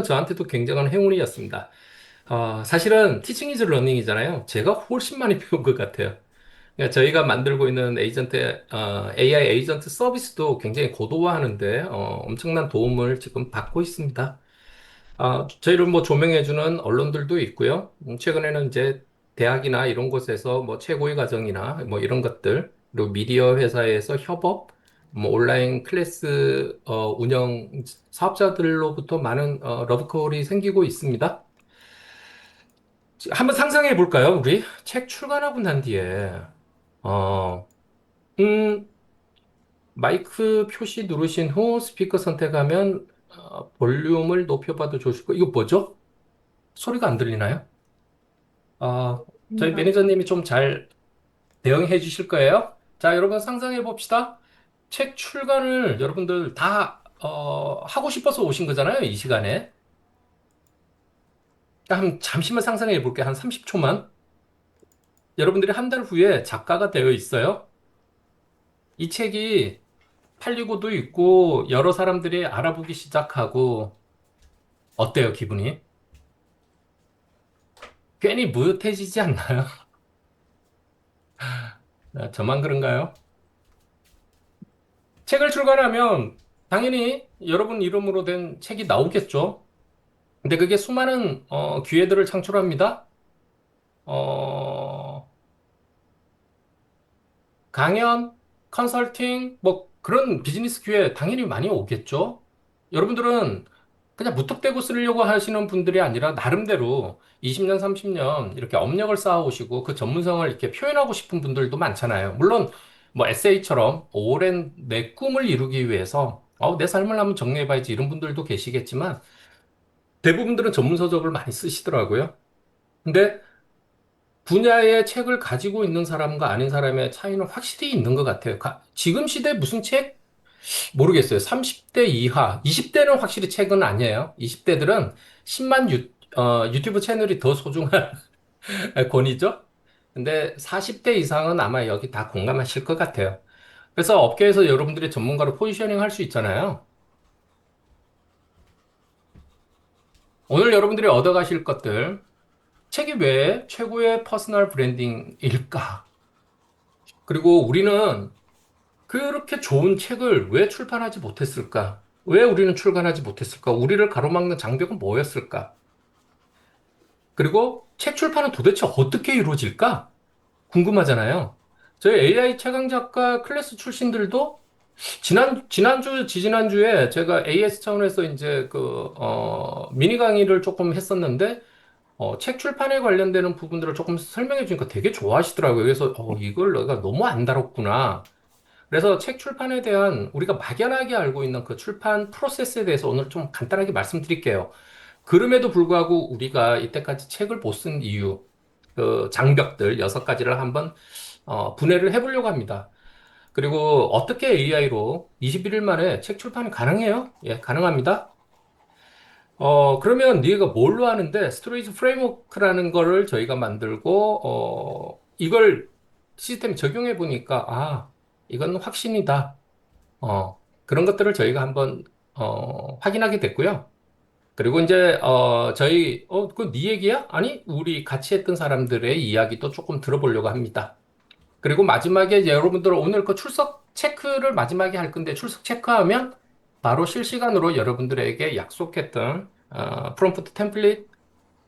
저한테도 굉장한 행운이었습니다. 사실은 티칭 이즈 러닝이잖아요. 제가 훨씬 많이 배운 것 같아요. 그러니까 저희가 만들고 있는 AI 에이전트 서비스도 굉장히 고도화하는데 엄청난 도움을 지금 받고 있습니다. 저희를 뭐 조명해주는 언론들도 있고요. 최근에는 이제 대학이나 이런 곳에서 뭐 최고의 과정이나 뭐 이런 것들, 그리고 미디어 회사에서 협업, 뭐 온라인 클래스 운영 사업자들로부터 많은 러브콜이 생기고 있습니다. 한번 상상해 볼까요, 우리? 책 출간하고 난 뒤에, 어, 음, 마이크 표시 누르신 후 스피커 선택하면 볼륨을 높여봐도 좋으실 거. 이거 뭐죠? 소리가 안 들리나요? 저희 입니다. 매니저님이 좀 잘 대응해 주실 거예요. 자, 여러분 상상해 봅시다. 책 출간을 여러분들 다, 하고 싶어서 오신 거잖아요, 이 시간에. 잠시만 상상해 볼게요. 한 30초만. 여러분들이 한 달 후에 작가가 되어 있어요. 이 책이 팔리고도 있고, 여러 사람들이 알아보기 시작하고, 어때요, 기분이? 괜히 무릇해지지 않나요? 저만 그런가요? 책을 출간하면 당연히 여러분 이름으로 된 책이 나오겠죠. 근데 그게 수많은 기회들을 창출합니다. 어, 강연, 컨설팅, 뭐 그런 비즈니스 기회 당연히 많이 오겠죠. 여러분들은 그냥 무턱대고 쓰려고 하시는 분들이 아니라 나름대로 20년, 30년 이렇게 업력을 쌓아오시고 그 전문성을 이렇게 표현하고 싶은 분들도 많잖아요. 물론 뭐 에세이처럼 오랜 내 꿈을 이루기 위해서 내 삶을 한번 정리해봐야지 이런 분들도 계시겠지만 대부분들은 전문서적을 많이 쓰시더라고요. 근데 분야의 책을 가지고 있는 사람과 아닌 사람의 차이는 확실히 있는 것 같아요. 지금 시대 무슨 책? 모르겠어요. 30대 이하, 20대는 확실히 책은 아니에요. 20대들은 10만 유튜브 채널이 더 소중한 권위죠. 근데 40대 이상은 아마 여기 다 공감하실 것 같아요. 그래서 업계에서 여러분들이 전문가로 포지셔닝 할 수 있잖아요. 오늘 여러분들이 얻어가실 것들, 책이 왜 최고의 퍼스널 브랜딩일까? 그리고 우리는 그렇게 좋은 책을 왜 출판하지 못했을까? 왜 우리는 출간하지 못했을까? 우리를 가로막는 장벽은 뭐였을까? 그리고 책 출판은 도대체 어떻게 이루어질까? 궁금하잖아요. 저희 AI 최강 작가 클래스 출신들도 지난주, 지지난주에 제가 AS 차원에서 이제 미니 강의를 조금 했었는데, 책 출판에 관련되는 부분들을 조금 설명해 주니까 되게 좋아하시더라고요. 그래서, 이걸 내가 너무 안 다뤘구나. 그래서 책 출판에 대한 우리가 막연하게 알고 있는 그 출판 프로세스에 대해서 오늘 좀 간단하게 말씀드릴게요. 그럼에도 불구하고 우리가 이때까지 책을 못 쓴 이유, 그 장벽들 6가지를 한번 분해를 해보려고 합니다. 그리고 어떻게 AI로 21일 만에 책 출판이 가능해요? 예, 가능합니다. 그러면 네가 뭘로 하는데 스토리지 프레임워크라는 거를 저희가 만들고 이걸 시스템에 적용해 보니까 이건 확신이다. 그런 것들을 저희가 한번 확인하게 됐고요. 그리고 이제 그 네 얘기야? 아니, 우리 같이 했던 사람들의 이야기도 조금 들어보려고 합니다. 그리고 마지막에 이제 여러분들 오늘 그 출석 체크를 마지막에 할 건데 출석 체크하면 바로 실시간으로 여러분들에게 약속했던 프롬프트 템플릿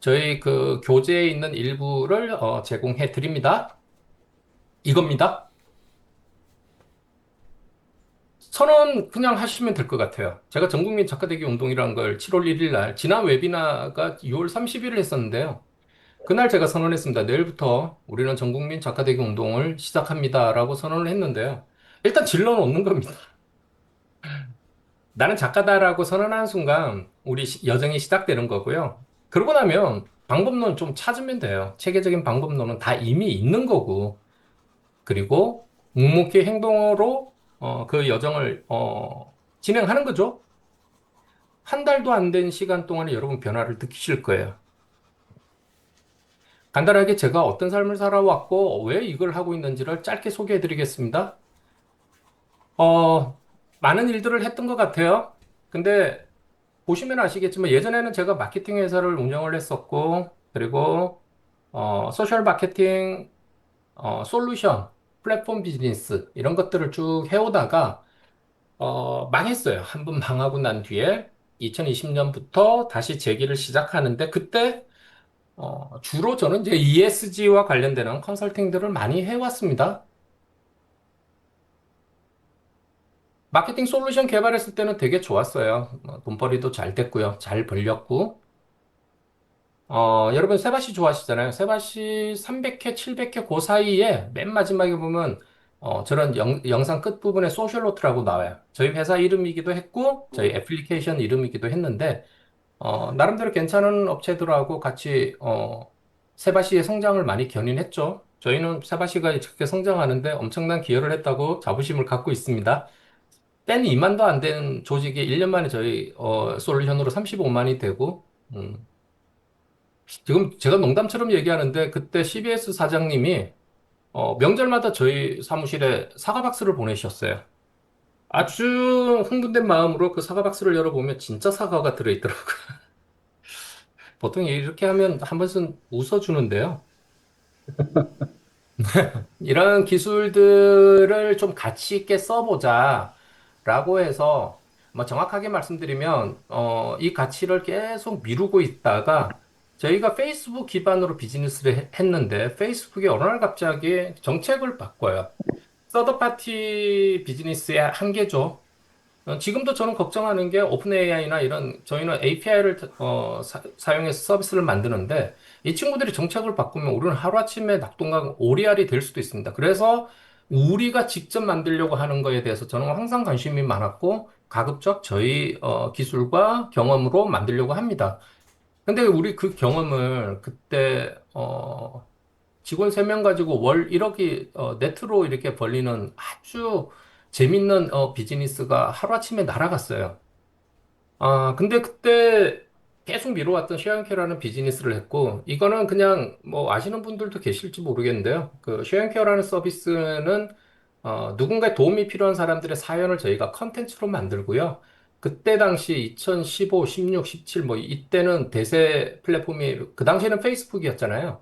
저희 그 교재에 있는 일부를 제공해 드립니다. 이겁니다. 선언 그냥 하시면 될 것 같아요. 제가 전국민 작가되기 운동이라는 걸 7월 1일 날 지난 웨비나가 6월 30일을 했었는데요. 그날 제가 선언했습니다. 내일부터 우리는 전국민 작가되기 운동을 시작합니다라고 선언을 했는데요. 일단 질러 놓는 겁니다. 나는 작가다라고 선언하는 순간 우리 여정이 시작되는 거고요. 그러고 나면 방법론 좀 찾으면 돼요. 체계적인 방법론은 다 이미 있는 거고. 그리고 묵묵히 행동으로 그 여정을 진행하는 거죠. 한 달도 안 된 시간 동안에 여러분 변화를 느끼실 거예요. 간단하게 제가 어떤 삶을 살아왔고 왜 이걸 하고 있는지를 짧게 소개해 드리겠습니다. 어, 많은 일들을 했던 것 같아요. 근데 보시면 아시겠지만 예전에는 제가 마케팅 회사를 운영을 했었고, 그리고 소셜 마케팅, 솔루션, 플랫폼 비즈니스 이런 것들을 쭉 해오다가 망했어요. 한 번 망하고 난 뒤에 2020년부터 다시 재기를 시작하는데 그때 주로 저는 이제 ESG와 관련되는 컨설팅들을 많이 해왔습니다. 마케팅 솔루션 개발했을 때는 되게 좋았어요. 돈벌이도 잘 됐고요. 잘 벌렸고. 여러분 세바시 좋아하시잖아요. 세바시 300회, 700회 그 사이에 맨 마지막에 보면 저런 영상 끝부분에 소셜노트라고 나와요. 저희 회사 이름이기도 했고 저희 어, 애플리케이션 이름이기도 했는데 나름대로 괜찮은 업체들하고 같이 세바시의 성장을 많이 견인했죠. 저희는 세바시가 이렇게 성장하는데 엄청난 기여를 했다고 자부심을 갖고 있습니다. 땐 2만도 안 된 조직이 1년 만에 저희 솔루션으로 35만이 되고 지금 제가 농담처럼 얘기하는데 그때 CBS 사장님이 명절마다 저희 사무실에 사과 박스를 보내셨어요. 아주 흥분된 마음으로 그 사과 박스를 열어보면 진짜 사과가 들어있더라고요. 보통 이렇게 하면 한 번씩 웃어주는데요. 이런 기술들을 좀 가치 있게 써보자 라고 해서 뭐 정확하게 말씀드리면 이 가치를 계속 미루고 있다가 저희가 페이스북 기반으로 비즈니스를 했는데 페이스북이 어느 날 갑자기 정책을 바꿔요. 서드파티 비즈니스의 한계죠. 지금도 저는 걱정하는 게 오픈 AI나 이런 저희는 API를 사용해서 서비스를 만드는데 이 친구들이 정책을 바꾸면 우리는 하루아침에 낙동강 오리알이 될 수도 있습니다. 그래서 우리가 직접 만들려고 하는 거에 대해서 저는 항상 관심이 많았고 가급적 저희 기술과 경험으로 만들려고 합니다. 근데 우리 그 경험을 그때 직원 3명 가지고 월 1억이 네트로 이렇게 벌리는 아주 재밌는 비즈니스가 하루아침에 날아갔어요. 근데 그때 계속 미뤄왔던 쉐어앤케어라는 비즈니스를 했고, 이거는 그냥 뭐 아시는 분들도 계실지 모르겠는데요. 그 쉐어앤케어라는 서비스는 누군가의 도움이 필요한 사람들의 사연을 저희가 컨텐츠로 만들고요. 그때 당시 2015, 16, 17, 뭐 이때는 대세 플랫폼이, 그 당시에는 페이스북이었잖아요.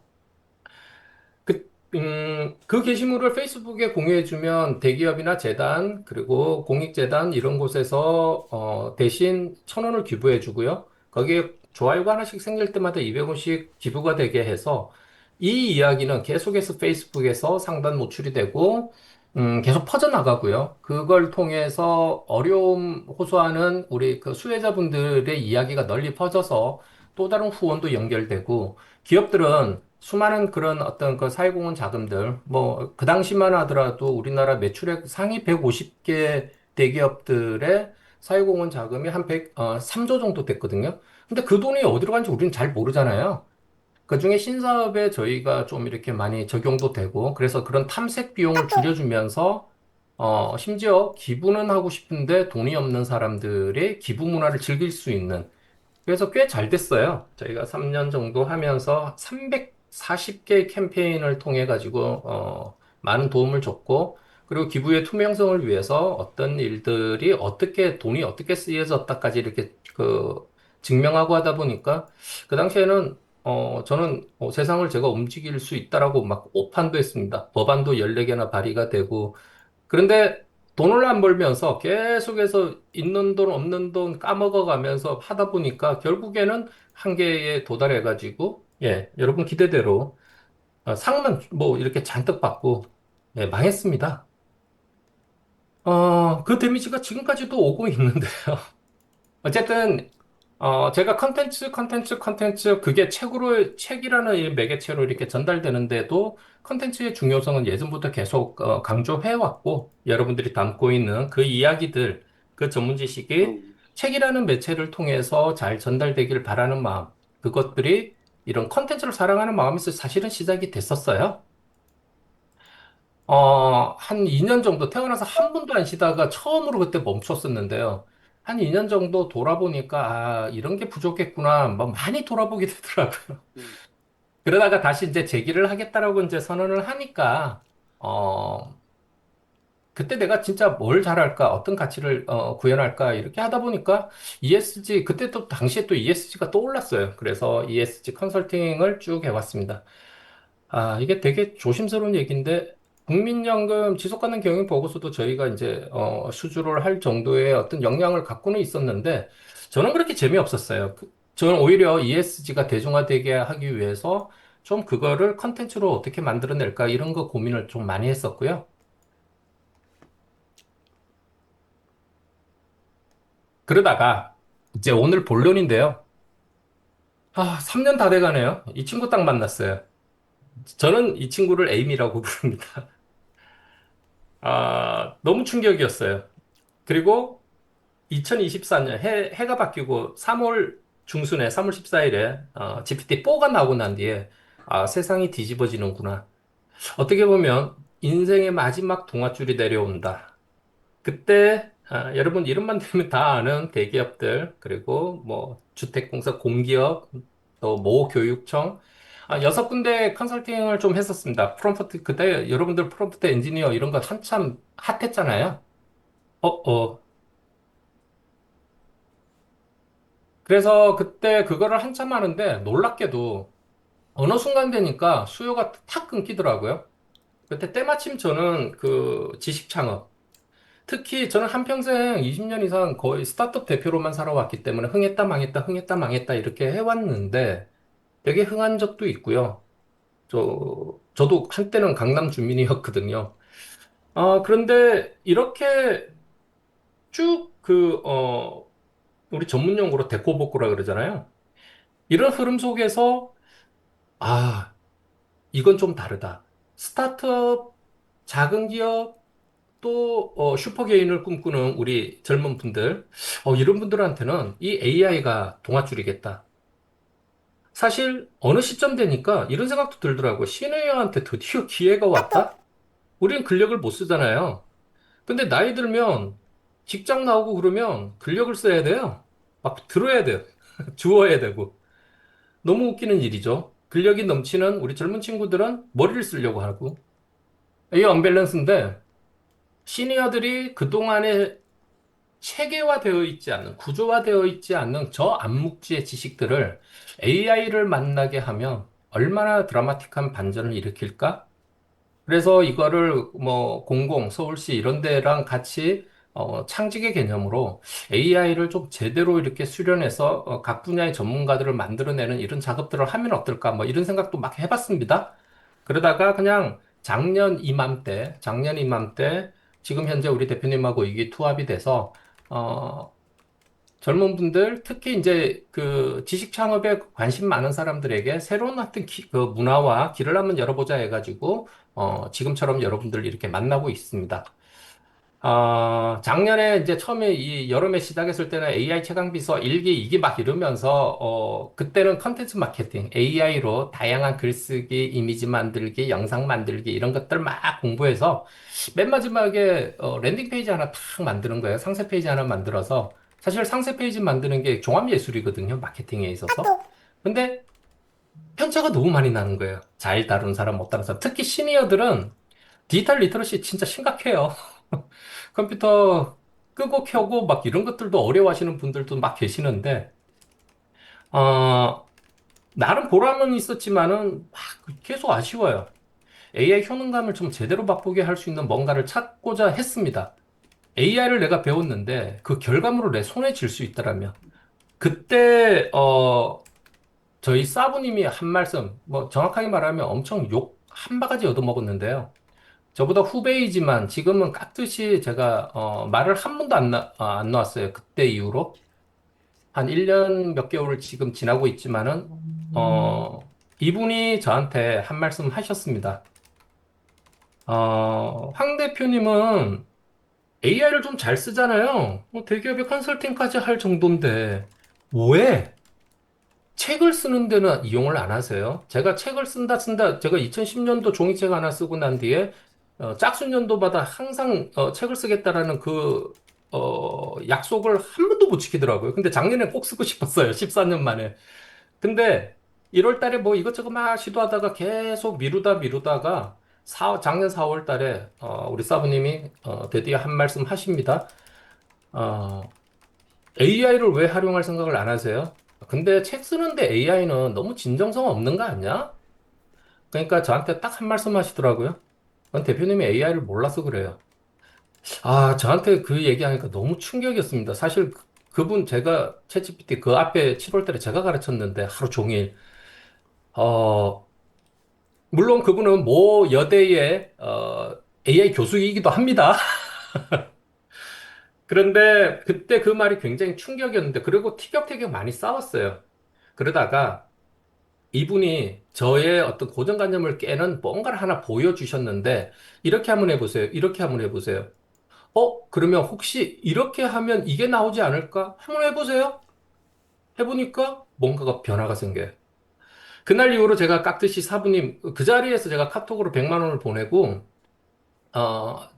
그 게시물을 페이스북에 공유해주면 대기업이나 재단, 그리고 공익재단 이런 곳에서 대신 1,000원을 기부해주고요. 거기에 좋아요가 하나씩 생길 때마다 200원씩 기부가 되게 해서 이 이야기는 계속해서 페이스북에서 상단 노출이 되고 계속 퍼져나가고요. 그걸 통해서 어려움 호소하는 우리 그 수혜자분들의 이야기가 널리 퍼져서 또 다른 후원도 연결되고 기업들은 수많은 그런 어떤 그 사회공헌 자금들, 뭐, 그 당시만 하더라도 우리나라 매출액 상위 150개 대기업들의 사회공헌 자금이 한 3조 정도 됐거든요. 근데 그 돈이 어디로 간지 우리는 잘 모르잖아요. 그중에 신사업에 저희가 좀 이렇게 많이 적용도 되고, 그래서 그런 탐색 비용을 줄여주면서, 심지어 기부는 하고 싶은데 돈이 없는 사람들의 기부 문화를 즐길 수 있는 그래서 꽤 잘 됐어요. 저희가 3년 정도 하면서 340개 캠페인을 통해 가지고 많은 도움을 줬고 그리고 기부의 투명성을 위해서 어떤 일들이 어떻게 돈이 어떻게 쓰여졌다까지 이렇게 그 증명하고 하다 보니까 그 당시에는 저는 세상을 제가 움직일 수 있다라고 막 오판도 했습니다. 법안도 14개나 발의가 되고 그런데 돈을 안 벌면서 계속해서 있는 돈, 없는 돈 까먹어 가면서 하다 보니까 결국에는 한계에 도달해가지고, 예, 여러분 기대대로 상만 뭐 이렇게 잔뜩 받고, 예, 망했습니다. 그 데미지가 지금까지도 오고 있는데. 어쨌든 제가 컨텐츠 그게 책이라는 이 매개체로 이렇게 전달되는데도 컨텐츠의 중요성은 예전부터 계속 강조해 왔고 여러분들이 담고 있는 그 이야기들, 그 전문 지식이 음, 책이라는 매체를 통해서 잘 전달되길 바라는 마음, 그것들이 이런 컨텐츠를 사랑하는 마음에서 사실은 시작이 됐었어요. 한 2년 정도 태어나서 한 번도 안 쉬다가 처음으로 그때 멈췄었는데요. 한 2년 정도 돌아보니까, 이런 게 부족했구나. 뭐 많이 돌아보게 되더라고요. 음, 그러다가 다시 이제 재기를 하겠다라고 이제 선언을 하니까, 어, 그때 내가 진짜 뭘 잘할까, 어떤 가치를 구현할까, 이렇게 하다 보니까 ESG, 그때 또 당시에 또 ESG가 떠올랐어요. 그래서 ESG 컨설팅을 쭉 해왔습니다. 아, 이게 되게 조심스러운 얘기인데, 국민연금 지속가능 경영 보고서도 저희가 이제, 수주를 할 정도의 어떤 역량을 갖고는 있었는데, 저는 그렇게 재미없었어요. 저는 오히려 ESG가 대중화되게 하기 위해서 좀 그거를 컨텐츠로 어떻게 만들어낼까, 이런 거 고민을 좀 많이 했었고요. 그러다가, 이제 오늘 본론인데요. 아, 3년 다 돼가네요. 이 친구 딱 만났어요. 저는 이 친구를 에임이라고 부릅니다. 아, 너무 충격이었어요. 그리고 2024년 해가 바뀌고 3월 중순에 3월 14일에 GPT-4가 나오고 난 뒤에 아, 세상이 뒤집어지는구나. 어떻게 보면 인생의 마지막 동아줄이 내려온다. 그때 여러분 이름만 들으면 다 아는 대기업들 그리고 뭐 주택공사 공기업 또 모 교육청 여섯 군데 컨설팅을 좀 했었습니다. 프롬프트 그때 여러분들 프롬프트 엔지니어 이런 거 한참 핫했잖아요. 어, 어. 그래서 그때 그거를 한참 하는데 놀랍게도 어느 순간 되니까 수요가 탁 끊기더라고요. 그때 때마침 저는 그 지식 창업, 특히 저는 한평생 20년 이상 거의 스타트업 대표로만 살아왔기 때문에 흥했다 망했다 흥했다 망했다 이렇게 해왔는데 되게 흥한 적도 있고요. 저도 한때는 강남 주민이었거든요. 그런데 이렇게 쭉 우리 전문 용어로 데코복구라 그러잖아요. 이런 흐름 속에서 아, 이건 좀 다르다. 스타트업, 작은 기업, 또 슈퍼게인을 꿈꾸는 우리 젊은 분들, 이런 분들한테는 이 AI가 동아줄이겠다. 사실 어느 시점 되니까 이런 생각도 들더라고. 신혜영한테 드디어 기회가 왔다? 우리는 근력을 못 쓰잖아요. 근데 나이 들면 직장 나오고 그러면 근력을 써야 돼요. 막 들어야 돼요. 주워야 되고. 너무 웃기는 일이죠. 근력이 넘치는 우리 젊은 친구들은 머리를 쓰려고 하고. 이게 언밸런스인데 시니어들이 그동안에 체계화되어 있지 않는, 구조화되어 있지 않는 저 암묵지의 지식들을 AI를 만나게 하면 얼마나 드라마틱한 반전을 일으킬까? 그래서 이거를 뭐 공공, 서울시 이런 데랑 같이 창직의 개념으로 AI를 좀 제대로 이렇게 수련해서 각 분야의 전문가들을 만들어내는 이런 작업들을 하면 어떨까? 뭐 이런 생각도 막 해봤습니다. 그러다가 그냥 작년 이맘때 지금 현재 우리 대표님하고 이게 투합이 돼서 어, 젊은 분들, 특히 이제 그 지식 창업에 관심 많은 사람들에게 새로운 어떤 그 문화와 길을 한번 열어보자 해가지고, 지금처럼 여러분들 이렇게 만나고 있습니다. 작년에 이제 처음에 이 여름에 시작했을 때는 AI 최강 비서 1기, 2기 막 이러면서, 그때는 컨텐츠 마케팅, AI로 다양한 글쓰기, 이미지 만들기, 영상 만들기, 이런 것들 막 공부해서 맨 마지막에 랜딩 페이지 하나 탁 만드는 거예요. 상세 페이지 하나 만들어서. 사실 상세 페이지 만드는 게 종합 예술이거든요. 마케팅에 있어서. 근데 편차가 너무 많이 나는 거예요. 잘 다루는 사람, 못 다루는 사람. 특히 시니어들은 디지털 리터러시 진짜 심각해요. 컴퓨터 끄고 켜고 막 이런 것들도 어려워하시는 분들도 막 계시는데, 어, 나름 보람은 있었지만은 막 계속 아쉬워요. AI 효능감을 좀 제대로 맛보게 할 수 있는 뭔가를 찾고자 했습니다. AI를 내가 배웠는데 그 결과물을 내 손에 쥘 수 있다라면. 그때, 저희 사부님이 한 말씀, 뭐 정확하게 말하면 엄청 욕 한 바가지 얻어먹었는데요. 저보다 후배이지만 지금은 깍듯이 제가 말을 한 번도 안 놓았어요. 그때 이후로. 한 1년 몇 개월 지금 지나고 있지만은 이분이 저한테 한 말씀 하셨습니다. 황 대표님은 AI를 좀 잘 쓰잖아요. 대기업에 컨설팅까지 할 정도인데 왜 책을 쓰는 데는 이용을 안 하세요? 제가 책을 쓴다. 제가 2010년도 종이책 하나 쓰고 난 뒤에 짝수년도마다 항상 책을 쓰겠다라는 약속을 한 번도 못 지키더라고요. 근데 작년에 꼭 쓰고 싶었어요. 14년 만에. 근데 1월 달에 뭐 이것저것 막 시도하다가 계속 미루다가 작년 4월 달에, 우리 사부님이, 드디어 한 말씀 하십니다. AI를 왜 활용할 생각을 안 하세요? 근데 책 쓰는데 AI는 너무 진정성 없는 거 아니야? 그러니까 저한테 딱 한 말씀 하시더라고요. 그건 대표님이 AI를 몰라서 그래요. 저한테 그 얘기하니까 너무 충격이었습니다. 사실 그분 제가 챗GPT 그 앞에 7월 달에 제가 가르쳤는데 하루 종일. 어, 물론 그분은 모 여대의 AI 교수이기도 합니다. 그런데 그때 그 말이 굉장히 충격이었는데 그리고 티격태격 많이 싸웠어요. 그러다가 이분이 저의 어떤 고정관념을 깨는 뭔가를 하나 보여주셨는데 이렇게 한번 해보세요. 이렇게 한번 해보세요. 그러면 혹시 이렇게 하면 이게 나오지 않을까? 한번 해보세요. 해보니까 뭔가가 변화가 생겨요. 그날 이후로 제가 깍듯이 사부님, 그 자리에서 제가 카톡으로 100만 원을 보내고,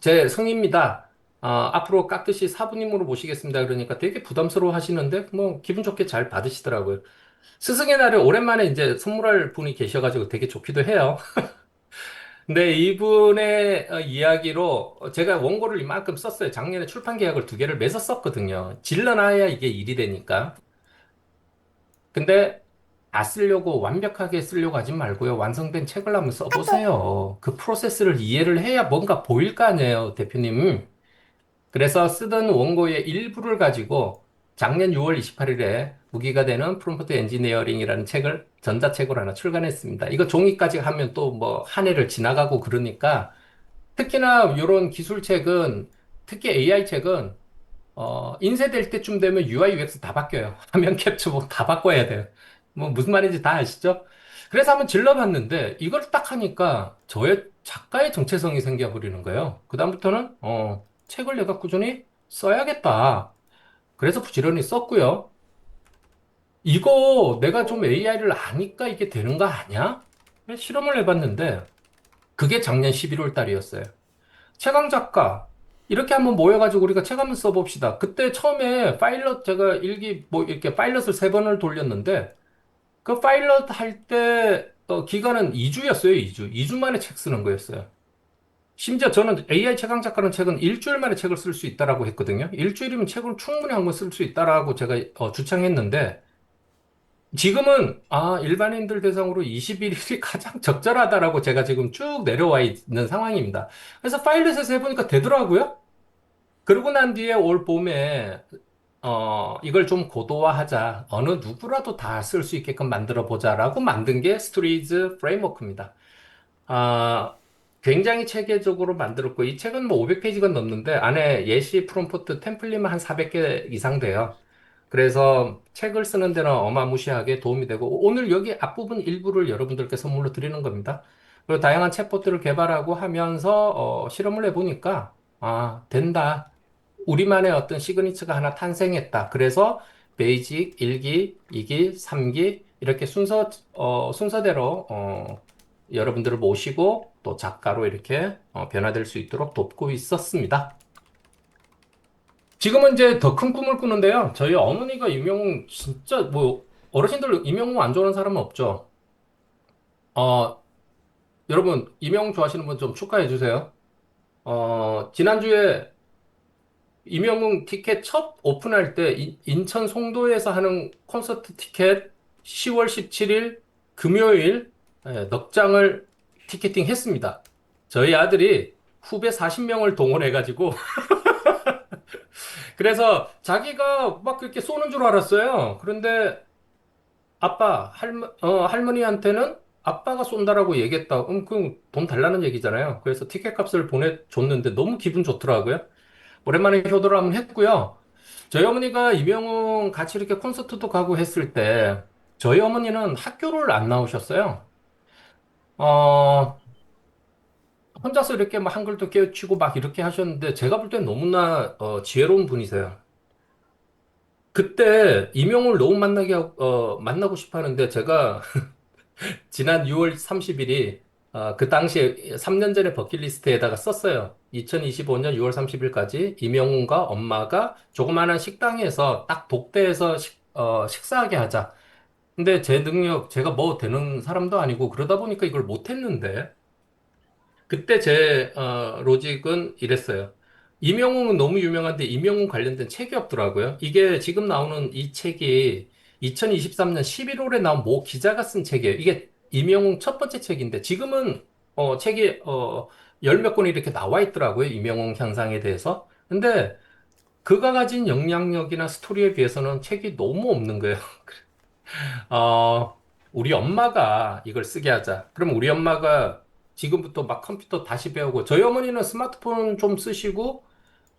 제 성의입니다. 앞으로 깍듯이 사부님으로 모시겠습니다. 그러니까 되게 부담스러워 하시는데, 뭐, 기분 좋게 잘 받으시더라고요. 스승의 날에 오랜만에 이제 선물할 분이 계셔가지고 되게 좋기도 해요. 근데 이분의 이야기로 제가 원고를 이만큼 썼어요. 작년에 출판 계약을 2개를 맺었었거든요. 질러놔야 이게 일이 되니까. 근데 다 쓰려고 완벽하게 쓰려고 하지 말고요. 완성된 책을 한번 써보세요. 그 프로세스를 이해를 해야 뭔가 보일 거 아니에요, 대표님. 그래서 쓰던 원고의 일부를 가지고 작년 6월 28일에 무기가 되는 프롬프트 엔지니어링이라는 책을 전자책으로 하나 출간했습니다. 이거 종이까지 하면 또 뭐 한 해를 지나가고 그러니까 특히나 이런 기술책은 특히 AI 책은 인쇄될 때쯤 되면 UI, UX 다 바뀌어요. 화면 캡처 뭐다 바꿔야 돼요. 뭐 무슨 말인지 다 아시죠? 그래서 한번 질러봤는데 이걸 딱 하니까 저의 작가의 정체성이 생겨버리는 거예요. 그다음부터는 책을 내가 꾸준히 써야겠다. 그래서 부지런히 썼고요. 이거 내가 좀 AI를 아니까 이게 되는 거 아니야? 실험을 해봤는데 그게 작년 11월 달이었어요. 최강 작가. 이렇게 한번 모여가지고 우리가 책 한번 써봅시다. 그때 처음에 파일럿 제가 일기 뭐 이렇게 파일럿을 3번을 돌렸는데 그 파일럿 할 때 기간은 2주였어요, 2주. 2주 만에 책 쓰는 거였어요. 심지어 저는 AI 최강 작가는 책은 일주일 만에 책을 쓸 수 있다라고 했거든요. 일주일이면 책을 충분히 한 권 쓸 수 있다라고 제가 주창했는데 지금은 일반인들 대상으로 21일이 가장 적절하다라고 제가 지금 쭉 내려와 있는 상황입니다. 그래서 파일럿에서 해보니까 되더라고요. 그러고 난 뒤에 올 봄에 이걸 좀 고도화하자. 어느 누구라도 다 쓸 수 있게끔 만들어 보자라고 만든 게 스토리즈 프레임워크입니다. 아, 굉장히 체계적으로 만들었고, 이 책은 뭐 500페이지가 넘는데, 안에 예시 프롬프트 템플릿만 한 400개 이상 돼요. 그래서 책을 쓰는 데는 어마무시하게 도움이 되고, 오늘 여기 앞부분 일부를 여러분들께 선물로 드리는 겁니다. 그리고 다양한 챗봇들을 개발하고 하면서, 실험을 해보니까, 된다. 우리만의 어떤 시그니처가 하나 탄생했다. 그래서 베이직 1기, 2기, 3기 이렇게 순서대로 여러분들을 모시고 또 작가로 이렇게 변화될 수 있도록 돕고 있었습니다. 지금은 이제 더 큰 꿈을 꾸는데요. 저희 어머니가 임영웅 진짜 뭐 어르신들 임영웅 안 좋아하는 사람은 없죠. 어, 여러분 임영웅 좋아하시는 분 좀 축하해 주세요. 지난주에 임영웅 티켓 첫 오픈할 때 인천 송도에서 하는 콘서트 티켓 10월 17일 금요일 넉 장을 티켓팅 했습니다. 저희 아들이 후배 40명을 동원해가지고 그래서 자기가 막 그렇게 쏘는 줄 알았어요. 그런데 할머니한테는 아빠가 쏜다라고 얘기했다. 그럼 돈 달라는 얘기잖아요. 그래서 티켓 값을 보내줬는데 너무 기분 좋더라고요. 오랜만에 효도를 한번 했고요. 저희 어머니가 이명웅 같이 이렇게 콘서트도 가고 했을 때 저희 어머니는 학교를 안 나오셨어요. 어, 혼자서 이렇게 막 한글도 깨우치고 막 이렇게 하셨는데 제가 볼 땐 너무나 지혜로운 분이세요. 그때 이명웅을 너무 만나고 싶어 하는데 제가 지난 6월 30일이 그 당시에 3년 전에 버킷리스트에다가 썼어요. 2025년 6월 30일까지 이명훈과 엄마가 조그마한 식당에서 딱 독대에서 식사하게 하자. 근데 제 능력, 제가 뭐 되는 사람도 아니고 그러다 보니까 이걸 못 했는데 그때 제 로직은 이랬어요. 임영웅은 너무 유명한데 임영웅 관련된 책이 없더라고요. 이게 지금 나오는 이 책이 2023년 11월에 나온 모 기자가 쓴 책이에요. 이게 임영웅 첫 번째 책인데 지금은 책이 열 몇 권이 이렇게 나와 있더라고요. 임영웅 현상에 대해서. 근데 그가 가진 영향력이나 스토리에 비해서는 책이 너무 없는 거예요. 우리 엄마가 이걸 쓰게 하자. 그럼 우리 엄마가 지금부터 막 컴퓨터 다시 배우고, 저희 어머니는 스마트폰 좀 쓰시고,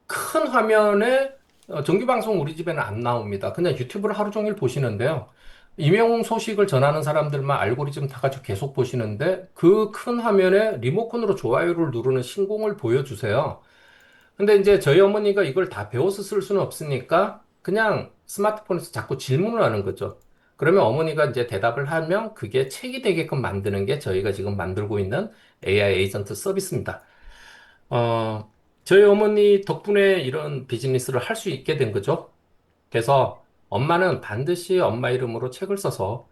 큰 화면에 정규방송 우리 집에는 안 나옵니다. 그냥 유튜브를 하루 종일 보시는데요. 임영웅 소식을 전하는 사람들만 알고리즘 타가지고 계속 보시는데, 그 큰 화면에 리모컨으로 좋아요를 누르는 신공을 보여주세요. 근데 이제 저희 어머니가 이걸 다 배워서 쓸 수는 없으니까 그냥 스마트폰에서 자꾸 질문을 하는 거죠. 그러면 어머니가 이제 대답을 하면 그게 책이 되게끔 만드는 게 저희가 지금 만들고 있는 AI 에이전트 서비스입니다. 어, 저희 어머니 덕분에 이런 비즈니스를 할 수 있게 된 거죠. 그래서 엄마는 반드시 엄마 이름으로 책을 써서,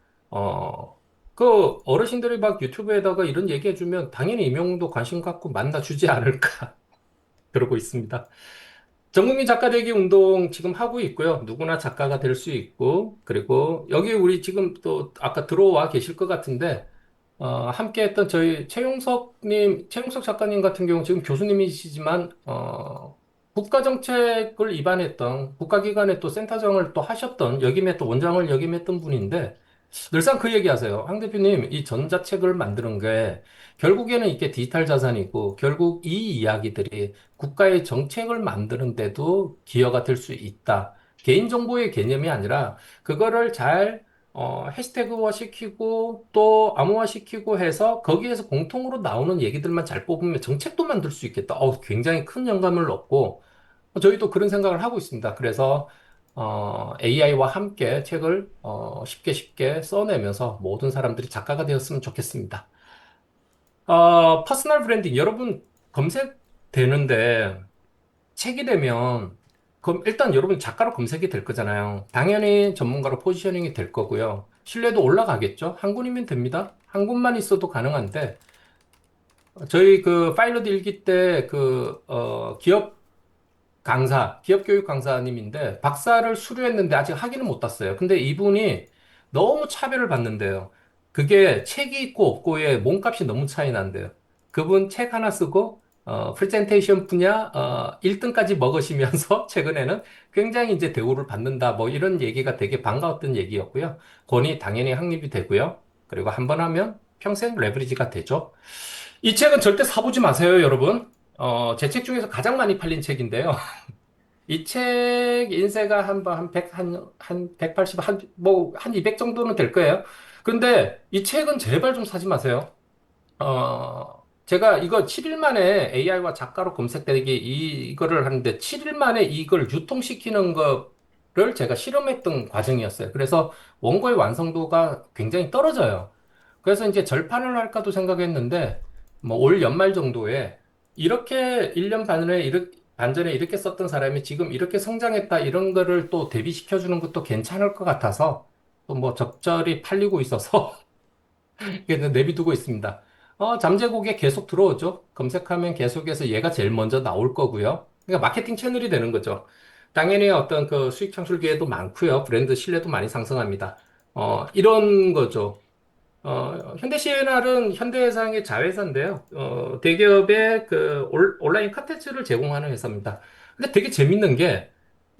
그 어르신들이 막 유튜브에다가 이런 얘기 해주면 당연히 임영웅도 관심 갖고 만나주지 않을까. 그러고 있습니다. 전국민 작가 되기 운동 지금 하고 있고요. 누구나 작가가 될 수 있고, 그리고 여기 우리 지금 또 아까 들어와 계실 것 같은데, 함께 했던 저희 최용석 작가님 같은 경우 지금 교수님이시지만, 국가정책을 입안했던 국가기관의 또 센터장을 또 하셨던 또 원장을 역임했던 분인데, 늘상 그 얘기하세요. 황 대표님, 이 전자책을 만드는 게 결국에는 이게 디지털 자산이고 결국 이 이야기들이 국가의 정책을 만드는데도 기여가 될 수 있다. 개인정보의 개념이 아니라 그거를 잘 해시태그화 시키고 또 암호화 시키고 해서 거기에서 공통으로 나오는 얘기들만 잘 뽑으면 정책도 만들 수 있겠다. 굉장히 큰 영감을 얻고 저희도 그런 생각을 하고 있습니다. 그래서 AI와 함께 책을 쉽게 쉽게 써내면서 모든 사람들이 작가가 되었으면 좋겠습니다. 퍼스널 브랜딩 여러분 검색되는데 책이 되면 그럼 일단 여러분 작가로 검색이 될 거잖아요. 당연히 전문가로 포지셔닝이 될 거고요. 신뢰도 올라가겠죠? 한 군이면 됩니다. 한 군만 있어도 가능한데 저희 그 파일럿 일기 때 기업교육 강사님인데 박사를 수료했는데 아직 학위는 못 땄어요. 근데 이분이 너무 차별을 받는데요. 그게 책이 있고 없고의 몸값이 너무 차이 난대요. 그분 책 하나 쓰고 프레젠테이션 분야 1등까지 먹으시면서 최근에는 굉장히 이제 대우를 받는다. 뭐 이런 얘기가 되게 반가웠던 얘기였고요. 권위 당연히 확립이 되고요. 그리고 한 번 하면 평생 레버리지가 되죠. 이 책은 절대 사보지 마세요, 여러분. 제 책 중에서 가장 많이 팔린 책인데요. 이 책 인쇄가 한 100, 한 180, 한 200 정도는 될 거예요. 근데 이 책은 제발 좀 사지 마세요. 제가 이거 7일 만에 AI와 작가로 검색되기 이거를 하는데 7일 만에 이걸 유통시키는 거를 제가 실험했던 과정이었어요. 그래서 원고의 완성도가 굉장히 떨어져요. 그래서 이제 절판을 할까도 생각했는데 뭐 올 연말 정도에 이렇게 1년 반 전에 이렇게 썼던 사람이 지금 이렇게 성장했다 이런 거를 또 대비시켜 주는 것도 괜찮을 것 같아서 또 뭐 적절히 팔리고 있어서 그래서 내비두고 있습니다. 잠재곡에 계속 들어오죠. 검색하면 계속해서 얘가 제일 먼저 나올 거고요. 그러니까 마케팅 채널이 되는 거죠. 당연히 어떤 그 수익 창출 기회도 많고요. 브랜드 신뢰도 많이 상승합니다. 이런 거죠. 현대CNR은 현대해상의 자회사인데요. 대기업의 그 온라인 컨텐츠를 제공하는 회사입니다. 근데 되게 재밌는 게,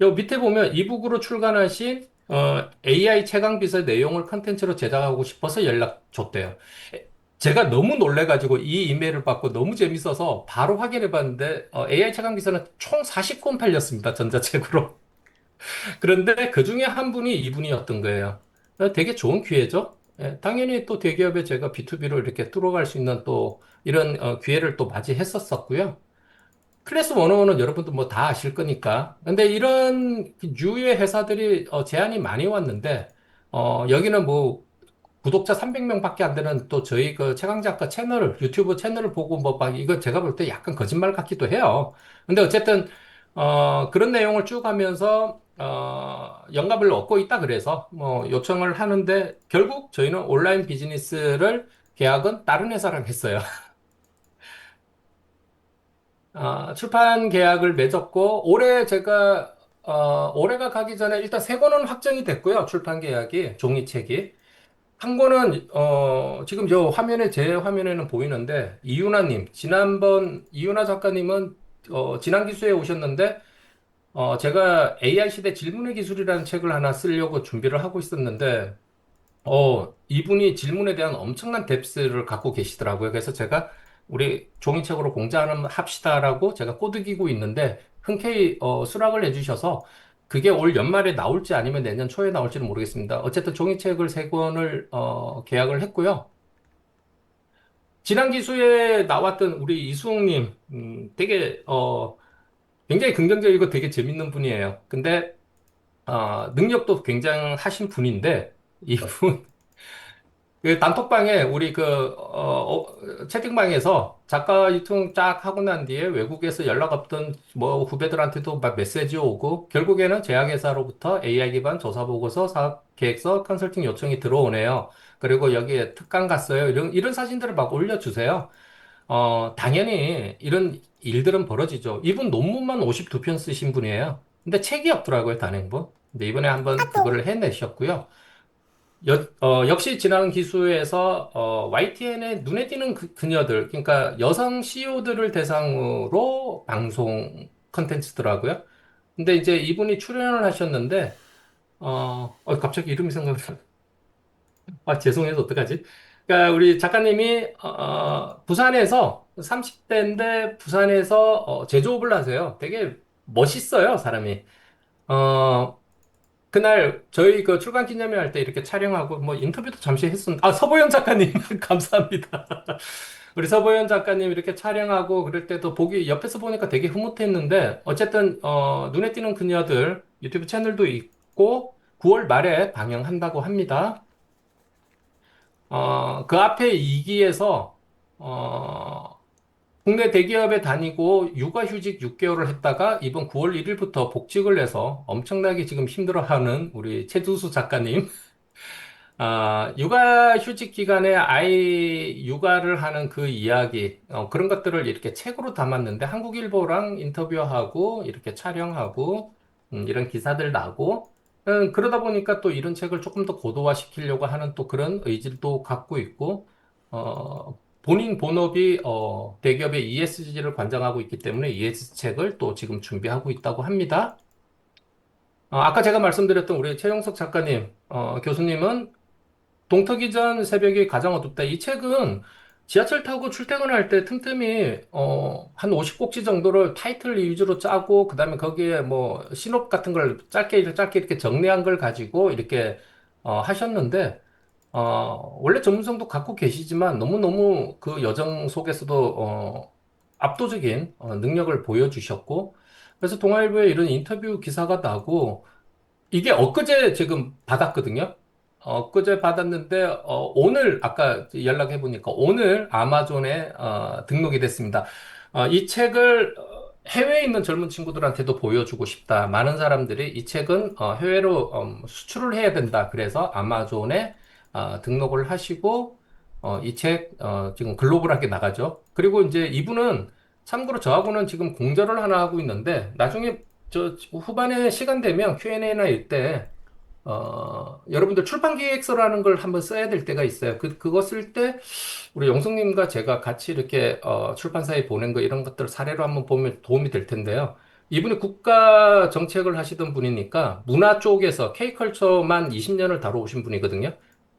여 밑에 보면 이북으로 출간하신 AI 최강 비서 내용을 컨텐츠로 제작하고 싶어서 연락 줬대요. 제가 너무 놀래가지고 이 이메일을 받고 너무 재밌어서 바로 확인해 봤는데, AI 최강 비서는 총 40권 팔렸습니다. 전자책으로. 그런데 그 중에 한 분이 이분이었던 거예요. 되게 좋은 기회죠. 예, 당연히 또 대기업에 제가 B2B로 이렇게 뚫어갈 수 있는 또 이런 기회를 또 맞이했었었고요. 클래스 101은 여러분도 뭐 다 아실 거니까. 근데 이런 유의 회사들이 제안이 많이 왔는데, 여기는 뭐 구독자 300명밖에 안 되는 또 저희 그 최강작가 유튜브 채널을 보고 뭐 막 이거 제가 볼 때 약간 거짓말 같기도 해요. 근데 어쨌든, 그런 내용을 쭉 하면서, 영감을 얻고 있다 그래서 뭐 요청을 하는데 결국 저희는 온라인 비즈니스를 계약은 다른 회사랑 했어요. 출판 계약을 맺었고, 올해가 가기 전에 일단 세 권은 확정이 됐고요. 출판 계약이, 종이책이. 한 권은, 지금 제 화면에는 보이는데, 이윤아 작가님은, 지난 기수에 오셨는데, 제가 AI 시대 질문의 기술이라는 책을 하나 쓰려고 준비를 하고 있었는데, 이분이 질문에 대한 엄청난 뎁스를 갖고 계시더라고요. 그래서 제가 우리 종이책으로 공부하는 합시다라고 제가 꼬드기고 있는데 흔쾌히 수락을 해주셔서 그게 올 연말에 나올지 아니면 내년 초에 나올지는 모르겠습니다. 어쨌든 종이책을 세 권을 계약을 했고요. 지난 기수에 나왔던 우리 이수홍님, 되게 굉장히 긍정적이고 되게 재밌는 분이에요. 근데 능력도 굉장하신 분인데 이분 그 단톡방에 우리 채팅방에서 작가 유통 쫙 하고 난 뒤에 외국에서 연락 없던 뭐 후배들한테도 막 메시지 오고 결국에는 제약회사로부터 AI 기반 조사 보고서, 사업 계획서, 컨설팅 요청이 들어오네요. 그리고 여기에 특강 갔어요. 이런 사진들을 막 올려주세요. 당연히 이런 일들은 벌어지죠. 이분 논문만 52편 쓰신 분이에요. 근데 책이 없더라고요, 단행본. 근데 이번에 한번 그거를 해내셨고요. 역시 지난 기수에서 YTN의 눈에 띄는 그녀들, 그러니까 여성 CEO들을 대상으로 방송 컨텐츠더라고요. 근데 이제 이분이 출연을 하셨는데, 갑자기 이름이 생각나. 죄송해서 어떡하지? 그러니까 우리 작가님이 부산에서 30대인데 부산에서 제조업을 하세요. 되게 멋있어요, 사람이. 어, 그날 저희 그 출간 기념회 할 때 이렇게 촬영하고 뭐 인터뷰도 잠시 했었는데 서보영 작가님 감사합니다. 우리 서보영 작가님 이렇게 촬영하고 그럴 때도 보기 옆에서 보니까 되게 흐뭇했는데 어쨌든 눈에 띄는 그녀들 유튜브 채널도 있고 9월 말에 방영한다고 합니다. 그 앞에 2기에서 국내 대기업에 다니고 육아휴직 6개월을 했다가 이번 9월 1일부터 복직을 해서 엄청나게 지금 힘들어하는 우리 최두수 작가님. 육아휴직 기간에 아이 육아를 하는 그 이야기, 그런 것들을 이렇게 책으로 담았는데 한국일보랑 인터뷰하고 이렇게 촬영하고 이런 기사들 나고 그러다 보니까 또 이런 책을 조금 더 고도화시키려고 하는 또 그런 의지도 갖고 있고 본인 본업이 대기업의 ESG를 관장하고 있기 때문에 ESG 책을 또 지금 준비하고 있다고 합니다. 아까 제가 말씀드렸던 우리 최용석 작가님, 교수님은 동터기 전 새벽이 가장 어둡다. 이 책은 지하철 타고 출퇴근할 때 틈틈이 한 50꼭지 정도를 타이틀 위주로 짜고 그다음에 거기에 뭐 시놉 같은 걸 짧게 짧게 이렇게 정리한 걸 가지고 이렇게 하셨는데 원래 전문성도 갖고 계시지만 너무너무 그 여정 속에서도 압도적인 능력을 보여주셨고 그래서 동아일보에 이런 인터뷰 기사가 나고 이게 엊그제 지금 받았거든요. 엊그제 받았는데, 오늘, 아까 연락해보니까 오늘 아마존에 등록이 됐습니다. 이 책을 해외에 있는 젊은 친구들한테도 보여주고 싶다. 많은 사람들이 이 책은 해외로 수출을 해야 된다. 그래서 아마존에 등록을 하시고, 이 책, 지금 글로벌하게 나가죠. 그리고 이제 이분은 참고로 저하고는 지금 공저를 하나 하고 있는데, 나중에 후반에 시간 되면 Q&A나 일때 여러분들 출판 기획서라는 걸 한번 써야 될 때가 있어요. 그거 쓸 때 우리 영숙님과 제가 같이 이렇게 출판사에 보낸 거 이런 것들 사례로 한번 보면 도움이 될 텐데요. 이분이 국가 정책을 하시던 분이니까 문화 쪽에서 K컬처만 20년을 다뤄오신 분이거든요.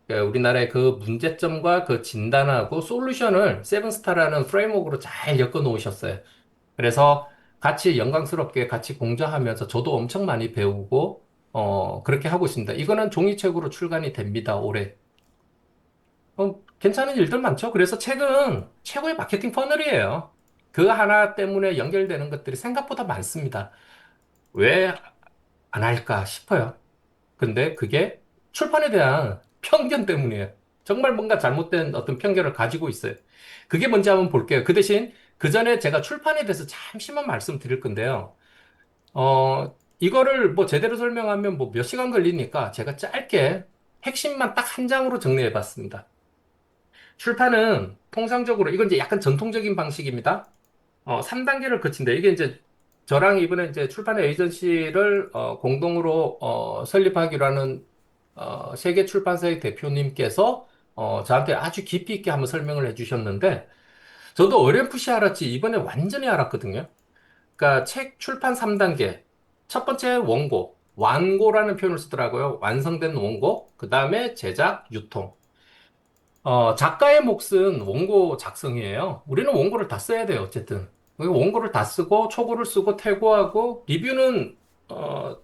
그러니까 우리나라의 그 문제점과 그 진단하고 솔루션을 세븐스타라는 프레임워크로 잘 엮어 놓으셨어요. 그래서 같이 영광스럽게 같이 공부하면서 저도 엄청 많이 배우고, 그렇게 하고 있습니다. 이거는 종이책으로 출간이 됩니다, 올해. 괜찮은 일들 많죠? 그래서 책은 최고의 마케팅 퍼널이에요. 그 하나 때문에 연결되는 것들이 생각보다 많습니다. 왜 안 할까 싶어요. 근데 그게 출판에 대한 편견 때문이에요. 정말 뭔가 잘못된 어떤 편견을 가지고 있어요. 그게 뭔지 한번 볼게요. 그 대신 그 전에 제가 출판에 대해서 잠시만 말씀드릴 건데요. 이거를 뭐 제대로 설명하면 뭐 몇 시간 걸리니까 제가 짧게 핵심만 딱 한 장으로 정리해 봤습니다. 출판은 통상적으로, 이건 이제 약간 전통적인 방식입니다. 3단계를 거친다. 이게 이제 저랑 이번에 이제 출판 에이전시를 공동으로 설립하기로 하는 세계 출판사의 대표님께서 저한테 아주 깊이 있게 한번 설명을 해주셨는데 저도 어렴풋이 알았지 이번에 완전히 알았거든요. 그러니까 책 출판 3단계. 첫 번째 원고, 완고라는 표현을 쓰더라고요. 완성된 원고. 그 다음에 제작, 유통. 작가의 몫은 원고 작성이에요. 우리는 원고를 다 써야 돼요, 어쨌든. 원고를 다 쓰고, 초고를 쓰고, 퇴고하고, 리뷰는,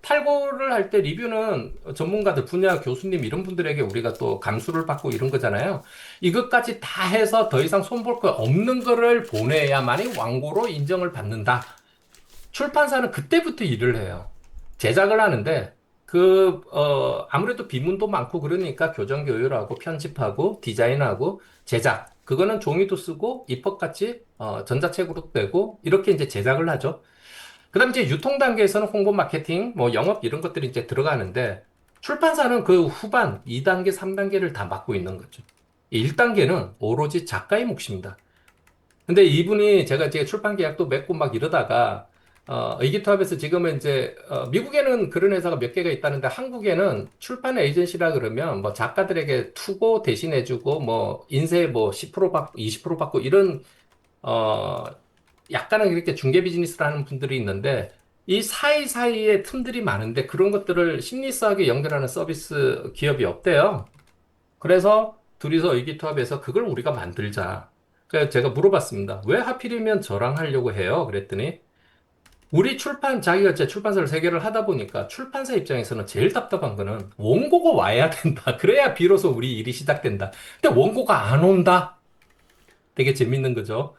탈고를 할 때 리뷰는 전문가들, 분야 교수님 이런 분들에게 우리가 또 감수를 받고 이런 거잖아요. 이것까지 다 해서 더 이상 손볼 거 없는 거를 보내야만이 완고로 인정을 받는다. 출판사는 그때부터 일을 해요. 제작을 하는데, 아무래도 비문도 많고 그러니까 교정 교율하고 편집하고 디자인하고 제작. 그거는 종이도 쓰고 입법같이, 전자책으로 되고 이렇게 이제 제작을 하죠. 그 다음 이제 유통 단계에서는 홍보 마케팅, 뭐 영업 이런 것들이 이제 들어가는데, 출판사는 그 후반 2단계, 3단계를 다 맡고 있는 거죠. 1단계는 오로지 작가의 몫입니다. 근데 이분이 제가 이제 출판 계약도 맺고 막 이러다가 의기투합해서 지금은 이제 미국에는 그런 회사가 몇 개가 있다는데 한국에는 출판 에이전시라 그러면 뭐 작가들에게 투고 대신해주고 뭐 인쇄 뭐 10% 받고 20% 받고 이런 어 약간은 이렇게 중개 비즈니스를 하는 분들이 있는데 이 사이사이에 틈들이 많은데 그런 것들을 심리스하게 연결하는 서비스 기업이 없대요. 그래서 둘이서 의기투합해서 그걸 우리가 만들자. 그래서 제가 물어봤습니다. 왜 하필이면 저랑 하려고 해요? 그랬더니 우리 자기가 제 출판사를 세 개를 하다 보니까 출판사 입장에서는 제일 답답한 거는 원고가 와야 된다. 그래야 비로소 우리 일이 시작된다. 근데 원고가 안 온다. 되게 재밌는 거죠.